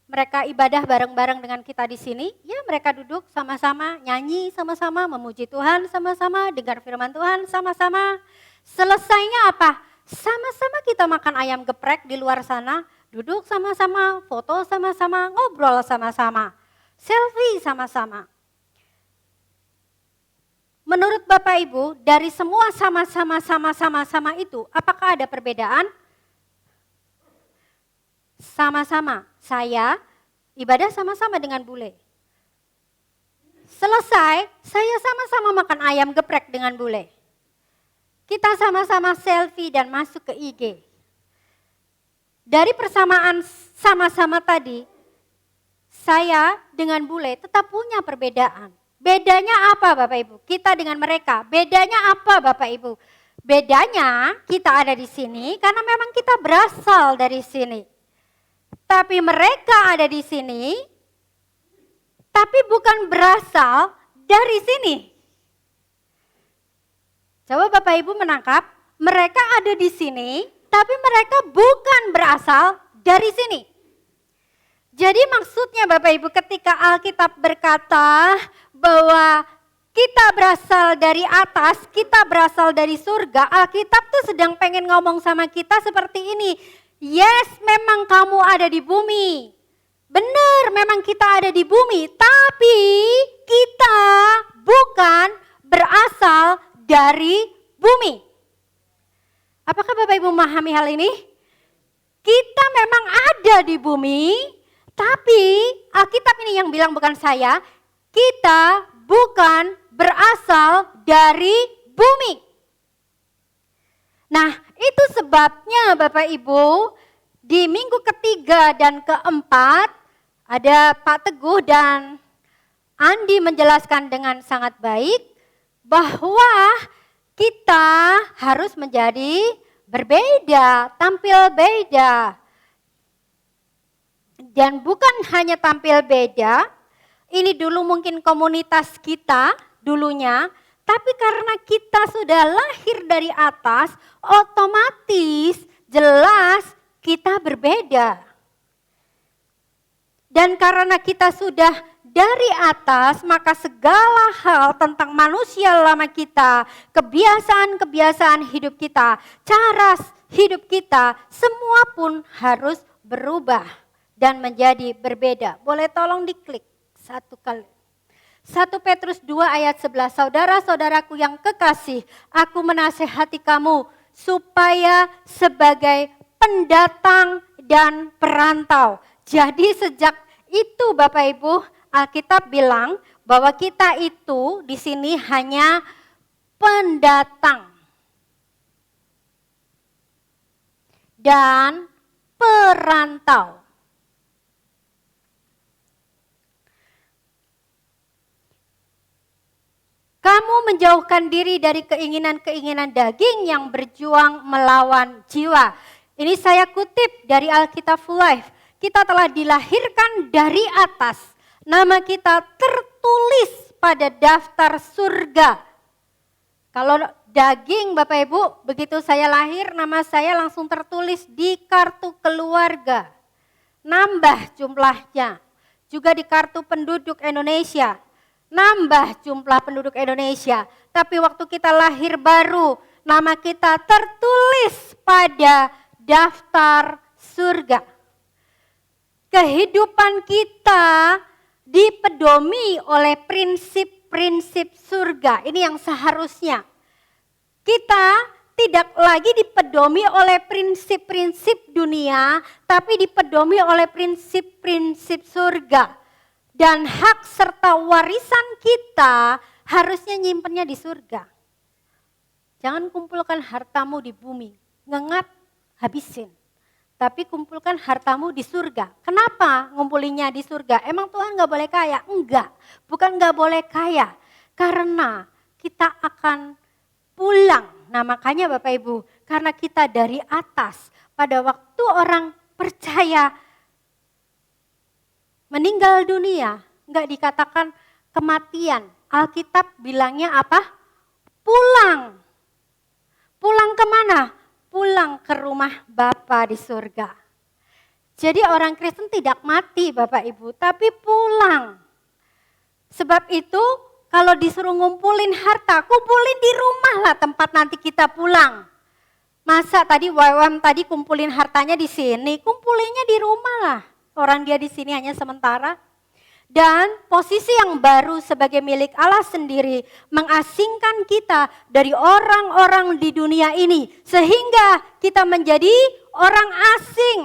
mereka ibadah bareng-bareng dengan kita di sini. Ya mereka duduk sama-sama, nyanyi sama-sama, memuji Tuhan sama-sama, dengar firman Tuhan sama-sama. Selesainya apa? Sama-sama kita makan ayam geprek di luar sana, duduk sama-sama, foto sama-sama, ngobrol sama-sama, selfie sama-sama. menurut Bapak Ibu, dari semua sama-sama itu, apakah ada perbedaan? Sama-sama, saya ibadah sama-sama dengan bule. Selesai, saya sama-sama makan ayam geprek dengan bule. Kita sama-sama selfie dan masuk ke IG. Dari persamaan sama-sama tadi, saya dengan bule tetap punya perbedaan. Bedanya apa Bapak Ibu? Kita dengan mereka, bedanya apa Bapak Ibu? Bedanya kita ada di sini karena memang kita berasal dari sini. Tapi mereka ada di sini, tapi bukan berasal dari sini. Coba Bapak Ibu menangkap, mereka ada di sini, tapi mereka bukan berasal dari sini. Jadi maksudnya Bapak Ibu ketika Alkitab berkata bahwa kita berasal dari atas, kita berasal dari surga, Alkitab tuh sedang pengen ngomong sama kita seperti ini. Yes, memang kamu ada di bumi. Benar, memang kita ada di bumi, tapi kita bukan berasal dari bumi. Apakah Bapak Ibu memahami hal ini? Kita memang ada di bumi, tapi Alkitab ini yang bilang bukan saya, kita bukan berasal dari bumi. Nah, itu sebabnya Bapak Ibu, di minggu ketiga dan keempat, ada Pak Teguh dan Andi menjelaskan dengan sangat baik bahwa kita harus menjadi berbeda, tampil beda. Dan bukan hanya tampil beda, ini dulu mungkin komunitas kita dulunya, tapi karena kita sudah lahir dari atas, otomatis jelas kita berbeda. Dan karena kita sudah dari atas, maka segala hal tentang manusia lama kita, kebiasaan-kebiasaan hidup kita, cara hidup kita, semua pun harus berubah dan menjadi berbeda. Boleh tolong diklik satu kali. 1 Petrus 2 ayat 11, saudara-saudaraku yang kekasih, aku menasehati kamu supaya sebagai pendatang dan perantau. Jadi sejak itu Bapak Ibu, Alkitab bilang bahwa kita itu di sini hanya pendatang dan perantau. Kamu menjauhkan diri dari keinginan-keinginan daging yang berjuang melawan jiwa. Ini saya kutip dari Alkitab Full Life. Kita telah dilahirkan dari atas. Nama kita tertulis pada daftar surga. Kalau daging Bapak Ibu, begitu saya lahir nama saya langsung tertulis di kartu keluarga. Nambah jumlahnya. Juga di kartu penduduk Indonesia. Nambah jumlah penduduk Indonesia. Tapi waktu kita lahir baru, nama kita tertulis pada daftar surga. Kehidupan kita dipedomi oleh prinsip-prinsip surga. Ini yang seharusnya. Kita tidak lagi dipedomi oleh prinsip-prinsip dunia, tapi dipedomi oleh prinsip-prinsip surga. Dan hak serta warisan kita harusnya nyimpennya di surga. Jangan kumpulkan hartamu di bumi, ngengat, habisin. Tapi kumpulkan hartamu di surga. Kenapa ngumpulinnya di surga? Emang Tuhan gak boleh kaya? Enggak, bukan gak boleh kaya. Karena kita akan pulang. Nah makanya Bapak Ibu, karena kita dari atas. Pada waktu orang percaya meninggal dunia, enggak dikatakan kematian. Alkitab bilangnya apa? Pulang. Pulang kemana? Pulang ke rumah Bapa di surga. Jadi orang Kristen tidak mati Bapak Ibu, tapi pulang. Sebab itu kalau disuruh ngumpulin harta, kumpulin di rumah lah tempat nanti kita pulang. Masa tadi WWM tadi kumpulin hartanya di sini, kumpulinnya di rumah lah. Orang dia di sini hanya sementara. Dan posisi yang baru sebagai milik Allah sendiri mengasingkan kita dari orang-orang di dunia ini. Sehingga kita menjadi orang asing.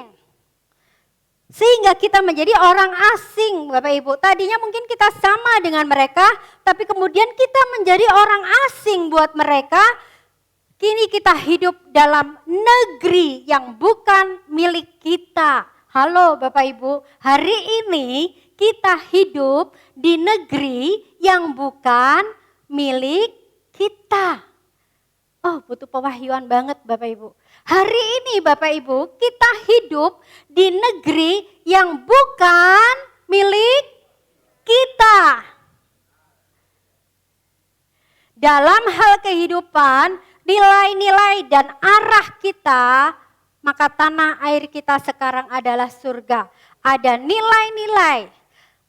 Sehingga kita menjadi orang asing Bapak Ibu. Tadinya mungkin kita sama dengan mereka, tapi kemudian kita menjadi orang asing buat mereka. Kini kita hidup dalam negeri yang bukan milik kita. Halo Bapak Ibu, hari ini kita hidup di negeri yang bukan milik kita. Oh, butuh pewahyuan banget Bapak Ibu. Hari ini Bapak Ibu, kita hidup di negeri yang bukan milik kita. Dalam hal kehidupan, nilai-nilai dan arah kita, maka tanah air kita sekarang adalah surga. Ada nilai-nilai,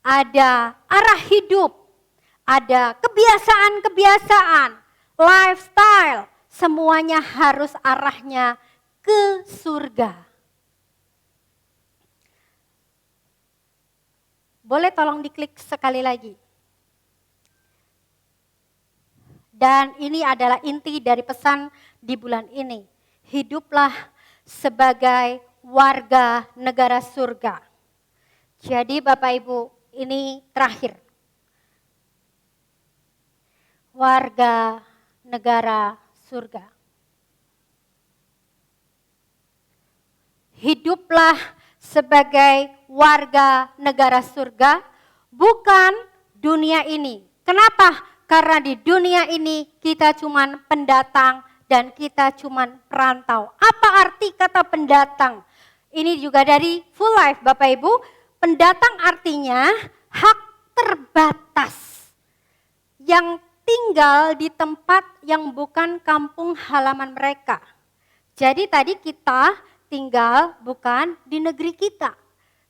ada arah hidup, ada kebiasaan-kebiasaan, lifestyle, semuanya harus arahnya ke surga. Boleh tolong diklik sekali lagi. Dan ini adalah inti dari pesan di bulan ini. Hiduplah sebagai warga negara surga. Jadi Bapak Ibu, ini terakhir. Warga negara surga. Hiduplah sebagai warga negara surga, bukan dunia ini. Kenapa? Karena di dunia ini kita cuman pendatang dan kita cuman perantau. Apa arti kata pendatang? Ini juga dari Full Life Bapak Ibu. Pendatang artinya hak terbatas yang tinggal di tempat yang bukan kampung halaman mereka. Jadi tadi kita tinggal bukan di negeri kita.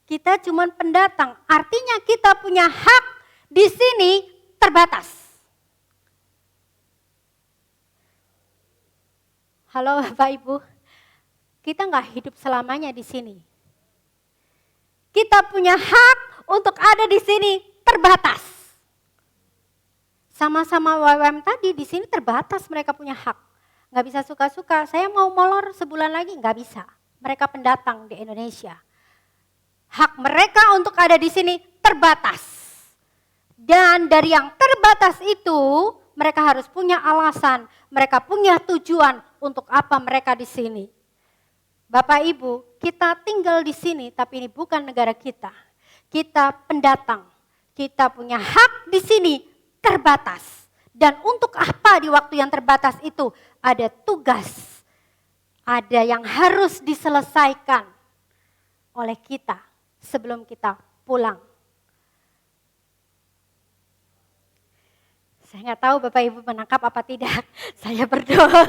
Kita cuman pendatang, artinya kita punya hak di sini terbatas. Halo Bapak Ibu, kita nggak hidup selamanya di sini. Kita punya hak untuk ada di sini terbatas. Sama-sama WWM tadi di sini terbatas mereka punya hak. Nggak bisa suka-suka, saya mau molor sebulan lagi, nggak bisa. Mereka pendatang di Indonesia. Hak mereka untuk ada di sini terbatas. Dan dari yang terbatas itu, mereka harus punya alasan, mereka punya tujuan untuk apa mereka di sini. Bapak Ibu, kita tinggal di sini tapi ini bukan negara kita. Kita pendatang. Kita punya hak di sini terbatas. Dan untuk apa di waktu yang terbatas itu? Ada tugas. Ada yang harus diselesaikan oleh kita sebelum kita pulang. Saya nggak tahu Bapak Ibu menangkap apa tidak. Saya berdoa.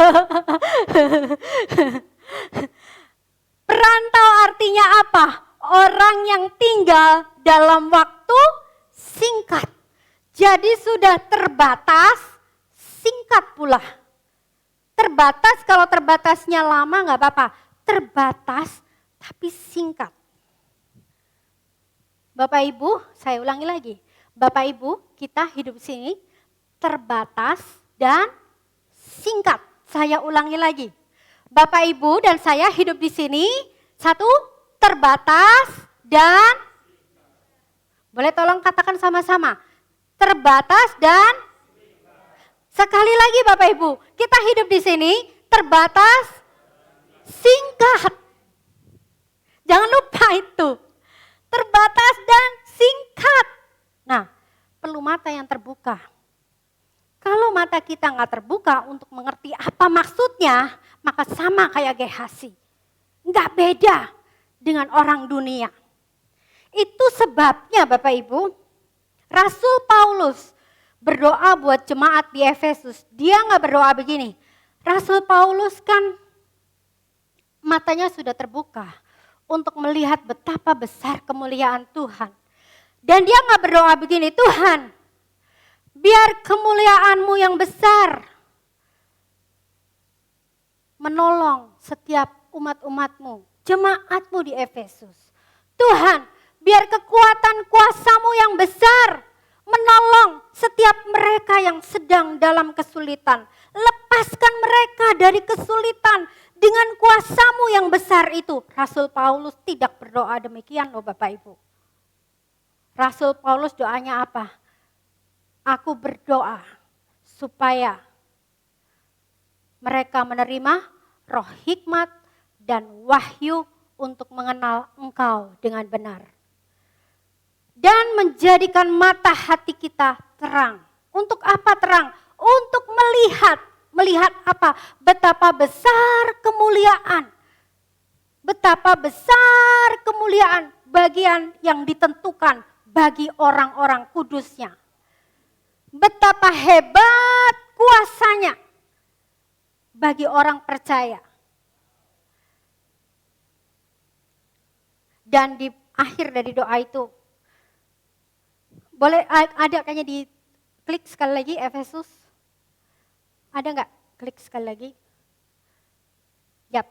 Perantau artinya apa? Orang yang tinggal dalam waktu singkat. Jadi sudah terbatas, singkat pula. Terbatas, kalau terbatasnya lama nggak apa-apa. Terbatas tapi singkat. Bapak Ibu, saya ulangi lagi. Bapak Ibu, kita hidup sini terbatas dan singkat. Saya ulangi lagi. Bapak Ibu dan saya hidup di sini, satu, terbatas dan, boleh tolong katakan sama-sama, terbatas dan, sekali lagi Bapak Ibu, kita hidup di sini, terbatas, singkat. Jangan lupa itu, terbatas dan singkat. Nah, perlu mata yang terbuka. Kalau mata kita nggak terbuka untuk mengerti apa maksudnya, maka sama kayak Gehazi. Nggak beda dengan orang dunia. Itu sebabnya Bapak Ibu, Rasul Paulus berdoa buat jemaat di Efesus. Dia nggak berdoa begini. Rasul Paulus kan matanya sudah terbuka untuk melihat betapa besar kemuliaan Tuhan. Dan dia nggak berdoa begini, Tuhan, biar kemuliaan-Mu yang besar menolong setiap umat-umat-Mu, jemaat-Mu di Efesus. Tuhan, Biar kekuatan kuasa-Mu yang besar menolong setiap mereka yang sedang dalam kesulitan. Lepaskan mereka dari kesulitan dengan kuasa-Mu yang besar itu. Rasul Paulus tidak berdoa demikian loh Bapak Ibu. Rasul Paulus doanya apa? Aku berdoa supaya mereka menerima roh hikmat dan wahyu untuk mengenal Engkau dengan benar. Dan menjadikan mata hati kita terang. Untuk apa terang? Untuk melihat. Melihat apa? Betapa besar kemuliaan. Betapa besar kemuliaan bagian yang ditentukan bagi orang-orang kudusnya. Betapa hebat kuasanya bagi orang percaya. Dan di akhir dari doa itu, boleh ada kayaknya di klik sekali lagi Efesus. Ada nggak? Klik sekali lagi. Yap.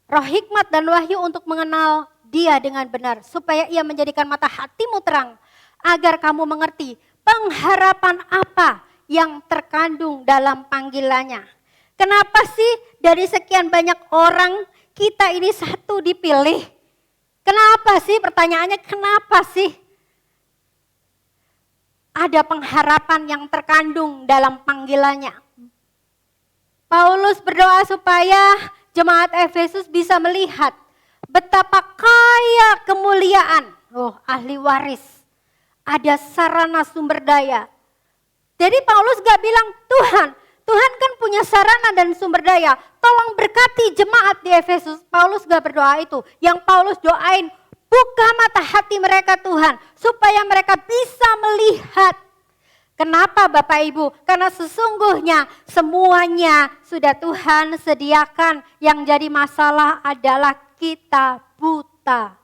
Roh hikmat dan wahyu untuk mengenal Dia dengan benar, supaya Ia menjadikan mata hatimu terang, agar kamu mengerti pengharapan apa yang terkandung dalam panggilannya. Kenapa sih dari sekian banyak orang kita ini satu dipilih? Kenapa sih? Pertanyaannya kenapa sih? Ada pengharapan yang terkandung dalam panggilannya. Paulus berdoa supaya jemaat Efesus bisa melihat betapa kaya kemuliaan. Ahli waris. Ada sarana sumber daya. Jadi Paulus gak bilang, Tuhan kan punya sarana dan sumber daya. Tolong berkati jemaat di Efesus. Paulus gak berdoa itu. Yang Paulus doain, buka mata hati mereka Tuhan. Supaya mereka bisa melihat. Kenapa Bapak Ibu? Karena sesungguhnya semuanya sudah Tuhan sediakan. Yang jadi masalah adalah kita buta.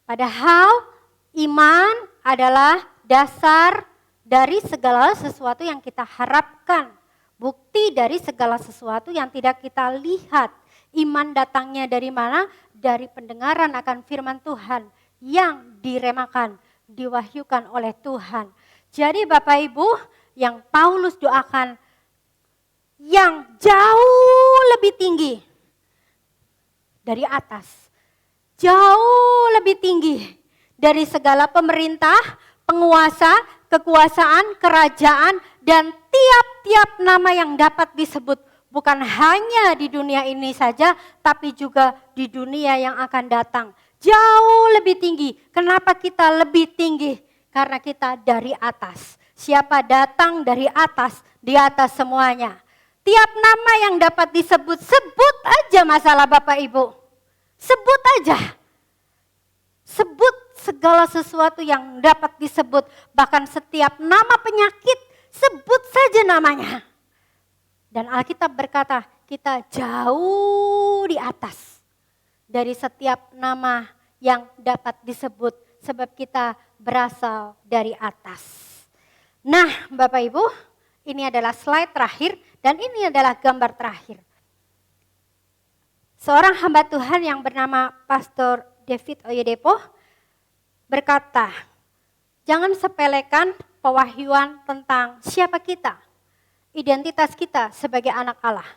Padahal iman adalah dasar dari segala sesuatu yang kita harapkan. Bukti dari segala sesuatu yang tidak kita lihat. Iman datangnya dari mana? Dari pendengaran akan firman Tuhan yang diremakan, diwahyukan oleh Tuhan. Jadi Bapak Ibu, yang Paulus doakan yang jauh lebih tinggi dari atas. Jauh lebih tinggi dari segala pemerintah, penguasa, kekuasaan, kerajaan, dan tiap-tiap nama yang dapat disebut. Bukan hanya di dunia ini saja, tapi juga di dunia yang akan datang. Jauh lebih tinggi. Kenapa kita lebih tinggi? Karena kita dari atas. Siapa datang dari atas, di atas semuanya. Tiap nama yang dapat disebut, sebut aja masalah Bapak Ibu. Sebut aja. Sebut segala sesuatu yang dapat disebut. Bahkan setiap nama penyakit, sebut saja namanya. Dan Alkitab berkata, kita jauh di atas dari setiap nama yang dapat disebut. Sebab kita berasal dari atas. Nah Bapak Ibu, ini adalah slide terakhir dan ini adalah gambar terakhir. Seorang hamba Tuhan yang bernama Pastor David Oyedepo berkata, jangan sepelekan pewahyuan tentang siapa kita, identitas kita sebagai anak Allah.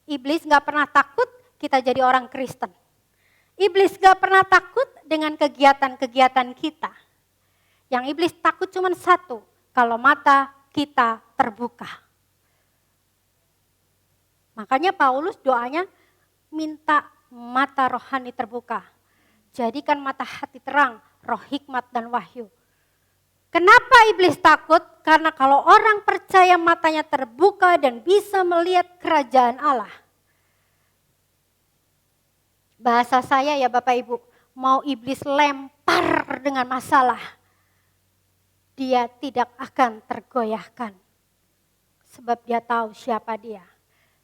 Iblis gak pernah takut kita jadi orang Kristen. Iblis gak pernah takut dengan kegiatan-kegiatan kita. Yang iblis takut cuma satu, kalau mata kita terbuka. Makanya Paulus doanya minta mata rohani terbuka. Jadikan mata hati terang, roh hikmat dan wahyu. Kenapa iblis takut? Karena kalau orang percaya matanya terbuka dan bisa melihat kerajaan Allah. Bahasa saya ya Bapak Ibu, mau iblis lempar dengan masalah, dia tidak akan tergoyahkan. Sebab dia tahu siapa dia.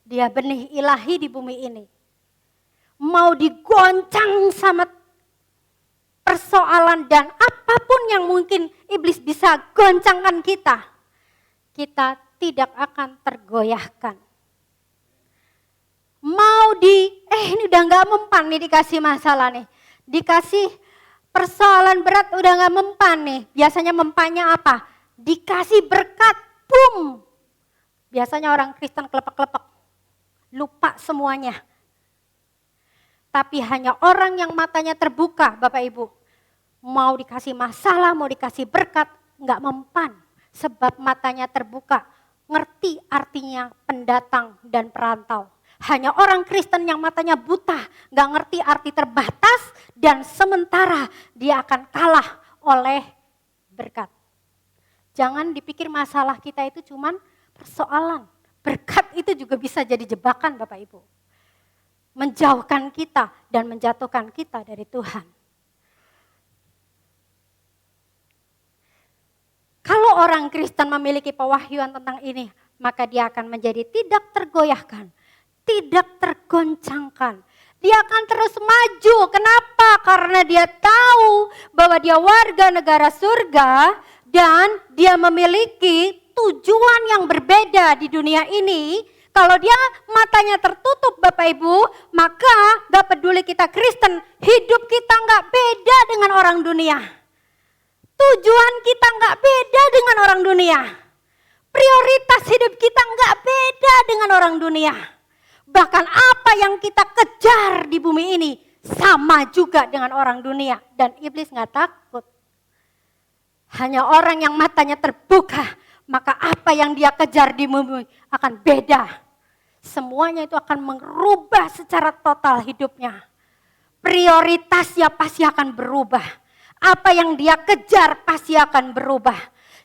Dia benih ilahi di bumi ini. Mau digoncang sama persoalan dan apapun yang mungkin iblis bisa goncangkan kita. Kita tidak akan tergoyahkan. ini udah gak mempan nih dikasih masalah nih. Dikasih persoalan berat udah gak mempan nih. Biasanya mempannya apa? Dikasih berkat, boom. Biasanya orang Kristen kelepek-kelepek, lupa semuanya. Tapi hanya orang yang matanya terbuka, Bapak Ibu. Mau dikasih masalah, mau dikasih berkat, gak mempan. Sebab matanya terbuka, ngerti artinya pendatang dan perantau. Hanya orang Kristen yang matanya buta, gak ngerti arti terbatas dan sementara dia akan kalah oleh berkat. Jangan dipikir masalah kita itu cuman persoalan. Berkat itu juga bisa jadi jebakan Bapak Ibu. Menjauhkan kita dan menjatuhkan kita dari Tuhan. Kalau orang Kristen memiliki pewahyuan tentang ini, maka dia akan menjadi tidak tergoyahkan, tidak tergoncangkan. Dia akan terus maju. Kenapa? Karena dia tahu bahwa dia warga negara surga dan dia memiliki tujuan yang berbeda di dunia ini. Kalau dia matanya tertutup Bapak Ibu, maka gak peduli kita Kristen, hidup kita gak beda dengan orang dunia. Tujuan kita gak beda dengan orang dunia. Prioritas hidup kita gak beda dengan orang dunia. Bahkan apa yang kita kejar di bumi ini sama juga dengan orang dunia. Dan iblis gak takut. Hanya orang yang matanya terbuka, maka apa yang dia kejar di bumi akan beda. Semuanya itu akan merubah secara total hidupnya. Prioritasnya pasti akan berubah. Apa yang dia kejar pasti akan berubah.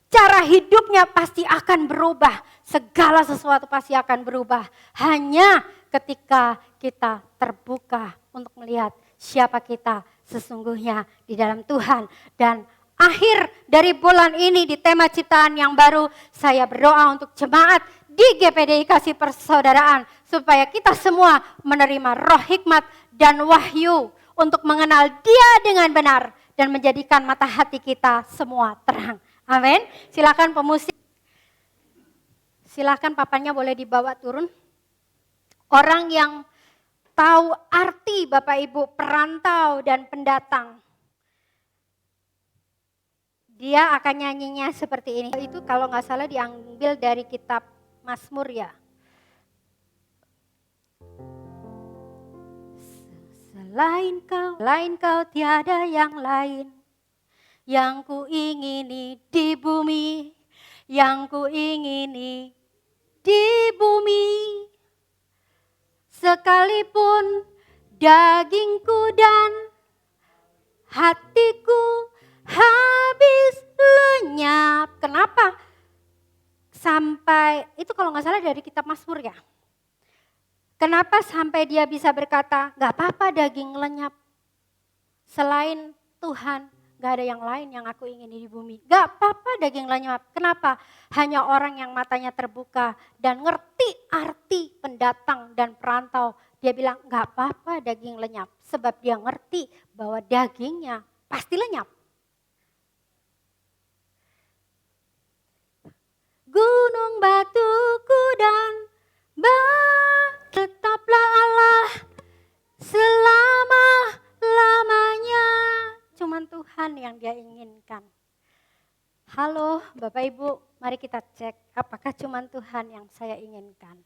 Cara hidupnya pasti akan berubah. Segala sesuatu pasti akan berubah. Hanya ketika kita terbuka untuk melihat siapa kita sesungguhnya di dalam Tuhan. Dan akhir dari bulan ini di tema ciptaan yang baru, saya berdoa untuk jemaat di GPDI Kasih Persaudaraan supaya kita semua menerima roh hikmat dan wahyu untuk mengenal Dia dengan benar dan menjadikan mata hati kita semua terang. Amin. Silakan pemusik. Silakan papannya boleh dibawa turun. Orang yang tahu arti Bapak Ibu perantau dan pendatang, dia akan nyanyinya seperti ini. Itu kalau nggak salah diambil dari kitab Mazmur ya. Selain kau tiada yang lain yang ku ingini di bumi, yang ku ingini di bumi. Sekalipun dagingku dan hatiku habis lenyap. Kenapa? Sampai, itu kalau nggak salah dari kitab Mazmur ya. Kenapa sampai dia bisa berkata, gak apa-apa daging lenyap. Selain Tuhan, gak ada yang lain yang aku ingin di bumi. Gak apa-apa daging lenyap. Kenapa? Hanya orang yang matanya terbuka dan ngerti arti pendatang dan perantau. Dia bilang, gak apa-apa daging lenyap. Sebab dia ngerti bahwa dagingnya pasti lenyap. Gunung batuku dan tetaplah Allah selama-lamanya. Cuman Tuhan yang dia inginkan. Halo Bapak Ibu, mari kita cek apakah cuman Tuhan yang saya inginkan.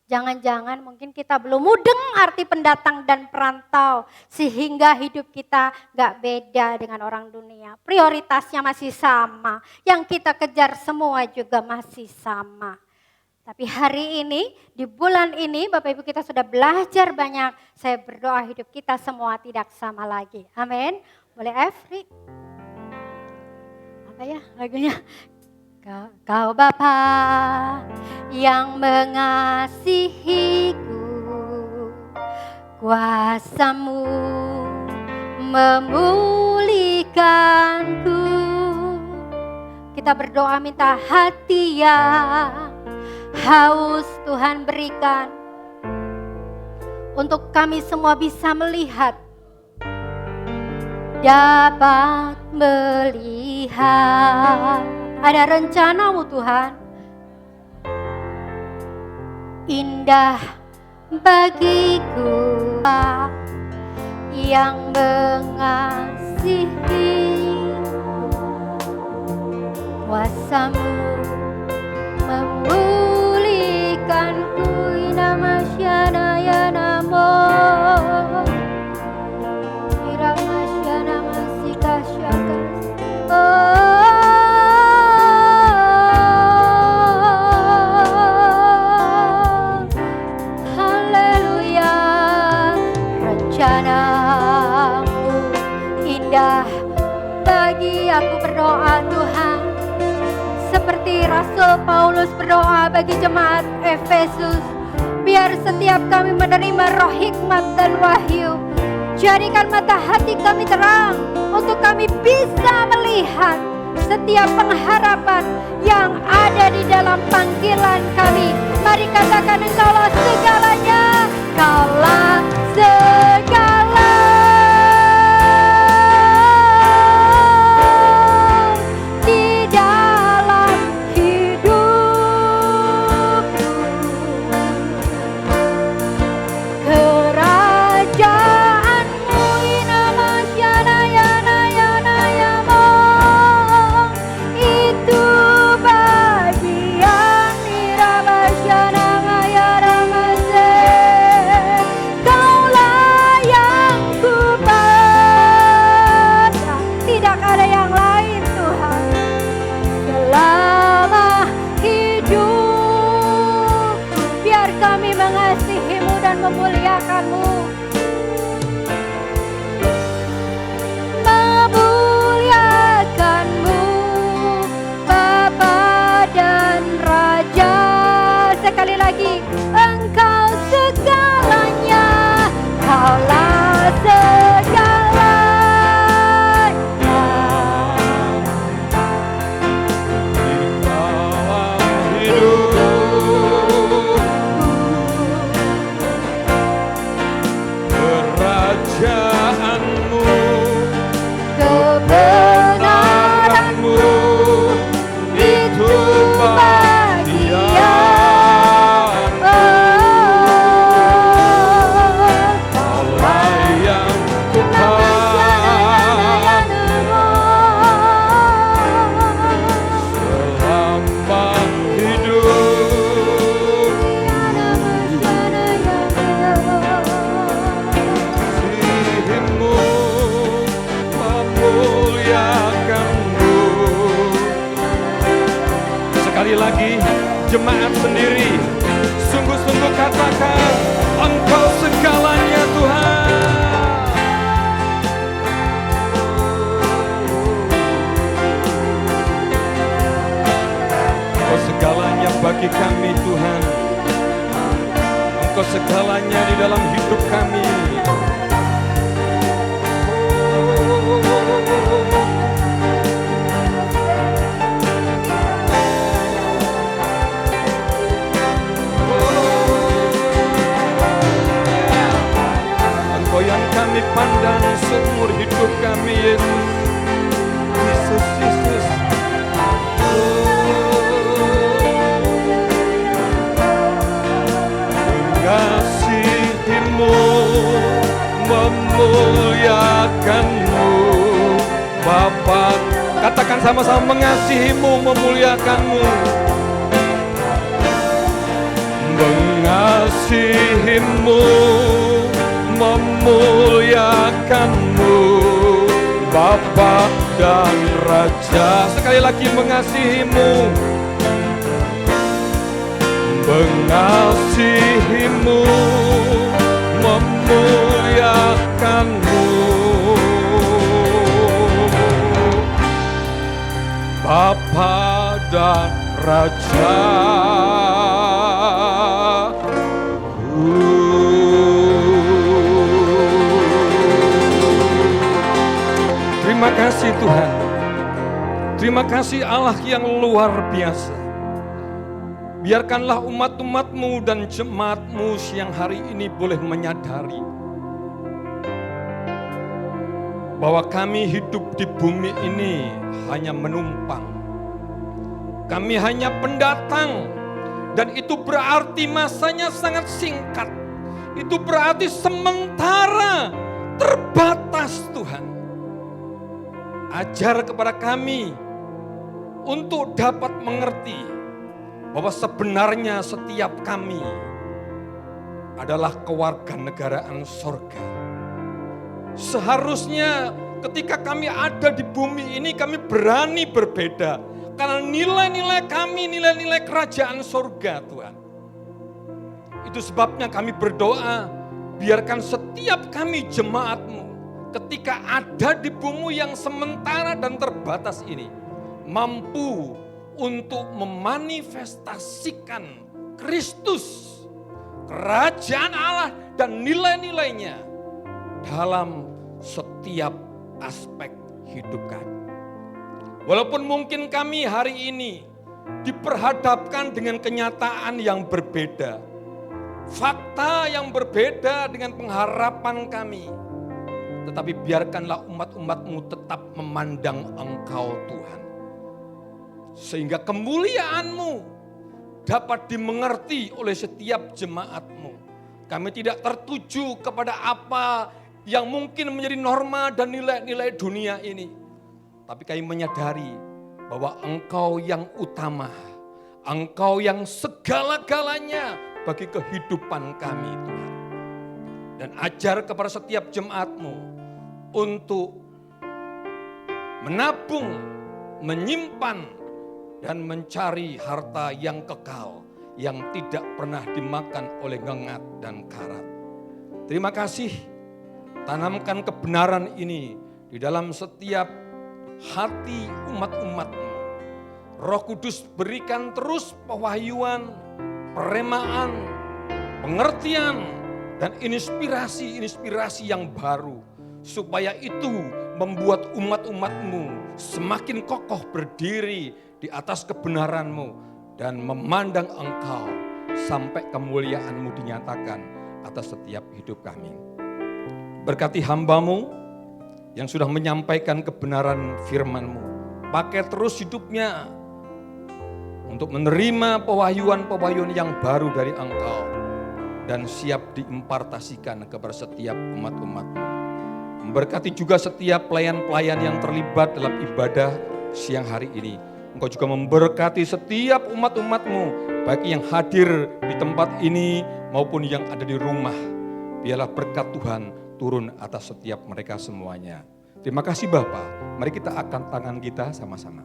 Jangan-jangan mungkin kita belum mudeng arti pendatang dan perantau. Sehingga hidup kita gak beda dengan orang dunia. Prioritasnya masih sama. Yang kita kejar semua juga masih sama. Tapi hari ini, di bulan ini Bapak Ibu kita sudah belajar banyak. Saya berdoa hidup kita semua tidak sama lagi. Amin. Boleh Efri? Apa ya lagunya? Kau Bapa yang mengasihiku, kuasa-Mu memulihkanku. Kita berdoa minta hati yang haus Tuhan berikan. Untuk kami semua bisa melihat, dapat melihat. Ada rencana-Mu Tuhan. Indah bagiku yang mengasihi. Kuasamu memulihkanku, Inamasyana ya namo, Iramasyana masikasyakas. Haleluya, rencanamu indah bagi aku. Berdoa Tuhan, seperti Rasul Paulus berdoa bagi jemaat Efesus, biar setiap kami menerima roh hikmat dan wahyu. Jadikan mata hati kami terang untuk kami bisa melihat setiap pengharapan yang ada di dalam panggilan kami. Mari katakan, Engkaulah segalanya, Kaulah segala di dalam hidupku. Kerajaanmu Inamasyana yana yana yamo, itu bagian Irabasyana ngayara mase. Kaulah yang kupandang, tidak ada yang lain Tuhan. Selama hidup, biar kami mengasihi-Mu dan memuliakan-Mu. Memuliakan-Mu, Bapa dan Raja. Sekali lagi, Engkau segalanya, Kaulah segalanya. Kerajaanmu, Kebenaran-Mu itu bagian. Allah yang selama hidup. Kasih-Mu memuliakan-Mu. Sekali lagi, jemaat sendiri, sungguh-sungguh katakan, Engkau segalanya Tuhan. Engkau segalanya bagi kami Tuhan. Engkau segalanya di dalam hidup kami. Engkau yang kami pandang seumur hidup kami, Yesus. Yesus, Yesus. Mengasihi-Mu, memuliakan-Mu, Bapa. Katakan sama-sama, mengasihi-Mu, memuliakan-Mu. Mengasihi-Mu, memuliakan-Mu, Bapa dan Raja. Sekali lagi, mengasihi-Mu, mengasihi-Mu, memuliakan-Mu, Bapa dan Raja. Terima kasih Tuhan. Terima kasih Allah yang luar biasa. Biarkanlah umat-umat-Mu dan jemaat-Mu siang hari ini boleh menyadari bahwa kami hidup di bumi ini hanya menumpang. Kami hanya pendatang, dan itu berarti masanya sangat singkat. itu berarti sementara, terbatas Tuhan. Ajar kepada kami untuk dapat mengerti bahwa sebenarnya setiap kami adalah kewarganegaraan sorga. Seharusnya ketika kami ada di bumi ini kami berani berbeda. Karena nilai-nilai kami, nilai-nilai kerajaan sorga Tuhan. Itu sebabnya kami berdoa, biarkan setiap kami jemaat-Mu ketika ada di bumi yang sementara dan terbatas ini, mampu untuk memanifestasikan Kristus, kerajaan Allah dan nilai-nilainya dalam setiap aspek hidup kami. Walaupun mungkin kami hari ini diperhadapkan dengan kenyataan yang berbeda, fakta yang berbeda dengan pengharapan kami, tetapi biarkanlah umat-umat-Mu tetap memandang Engkau Tuhan. Sehingga kemuliaan-Mu dapat dimengerti oleh setiap jemaat-Mu. Kami tidak tertuju kepada apa yang mungkin menjadi norma dan nilai-nilai dunia ini. Tapi kami menyadari bahwa Engkau yang utama, Engkau yang segala-galanya bagi kehidupan kami Tuhan. Dan ajar kepada setiap jemaat-Mu untuk menabung, menyimpan, dan mencari harta yang kekal, yang tidak pernah dimakan oleh ngengat dan karat. Terima kasih, tanamkan kebenaran ini di dalam setiap hati umat-umat-Mu. Roh Kudus berikan terus pewahyuan, peremaan, pengertian, dan inspirasi-inspirasi yang baru. Supaya itu membuat umat-umat-Mu semakin kokoh berdiri di atas kebenaran-Mu dan memandang Engkau sampai kemuliaan-Mu dinyatakan atas setiap hidup kami. Berkati hamba-Mu yang sudah menyampaikan kebenaran firman-Mu. Pakai terus hidupnya untuk menerima pewahyuan-pewahyuan yang baru dari Engkau dan siap diimpartasikan kepada setiap umat-umat-Mu. Memberkati juga setiap pelayan-pelayan yang terlibat dalam ibadah siang hari ini. Engkau juga memberkati setiap umat-umat-Mu, baik yang hadir di tempat ini maupun yang ada di rumah. Biarlah berkat Tuhan turun atas setiap mereka semuanya. Terima kasih Bapa. Mari kita angkat tangan kita sama-sama.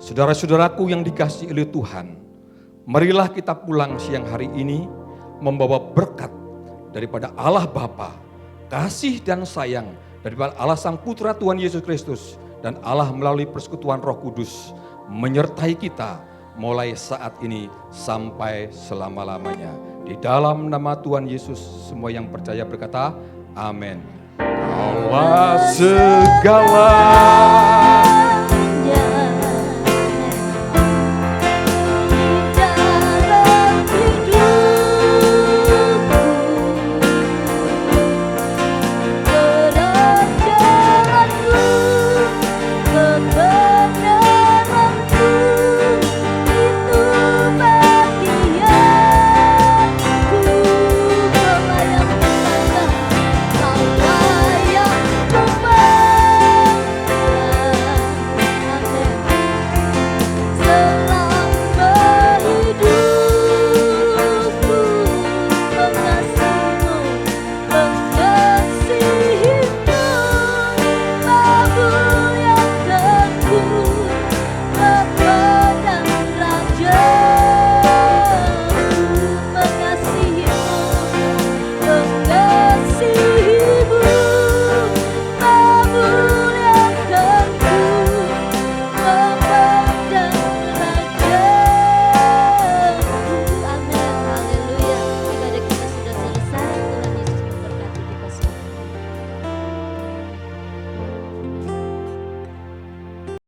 Saudara-saudaraku yang dikasihi oleh Tuhan, marilah kita pulang siang hari ini membawa berkat daripada Allah Bapa, kasih dan sayang daripada Allah Sang Putra Tuhan Yesus Kristus, dan Allah melalui persekutuan Roh Kudus menyertai kita mulai saat ini sampai selama-lamanya. Di dalam nama Tuhan Yesus, semua yang percaya berkata, amin. Kaulah segala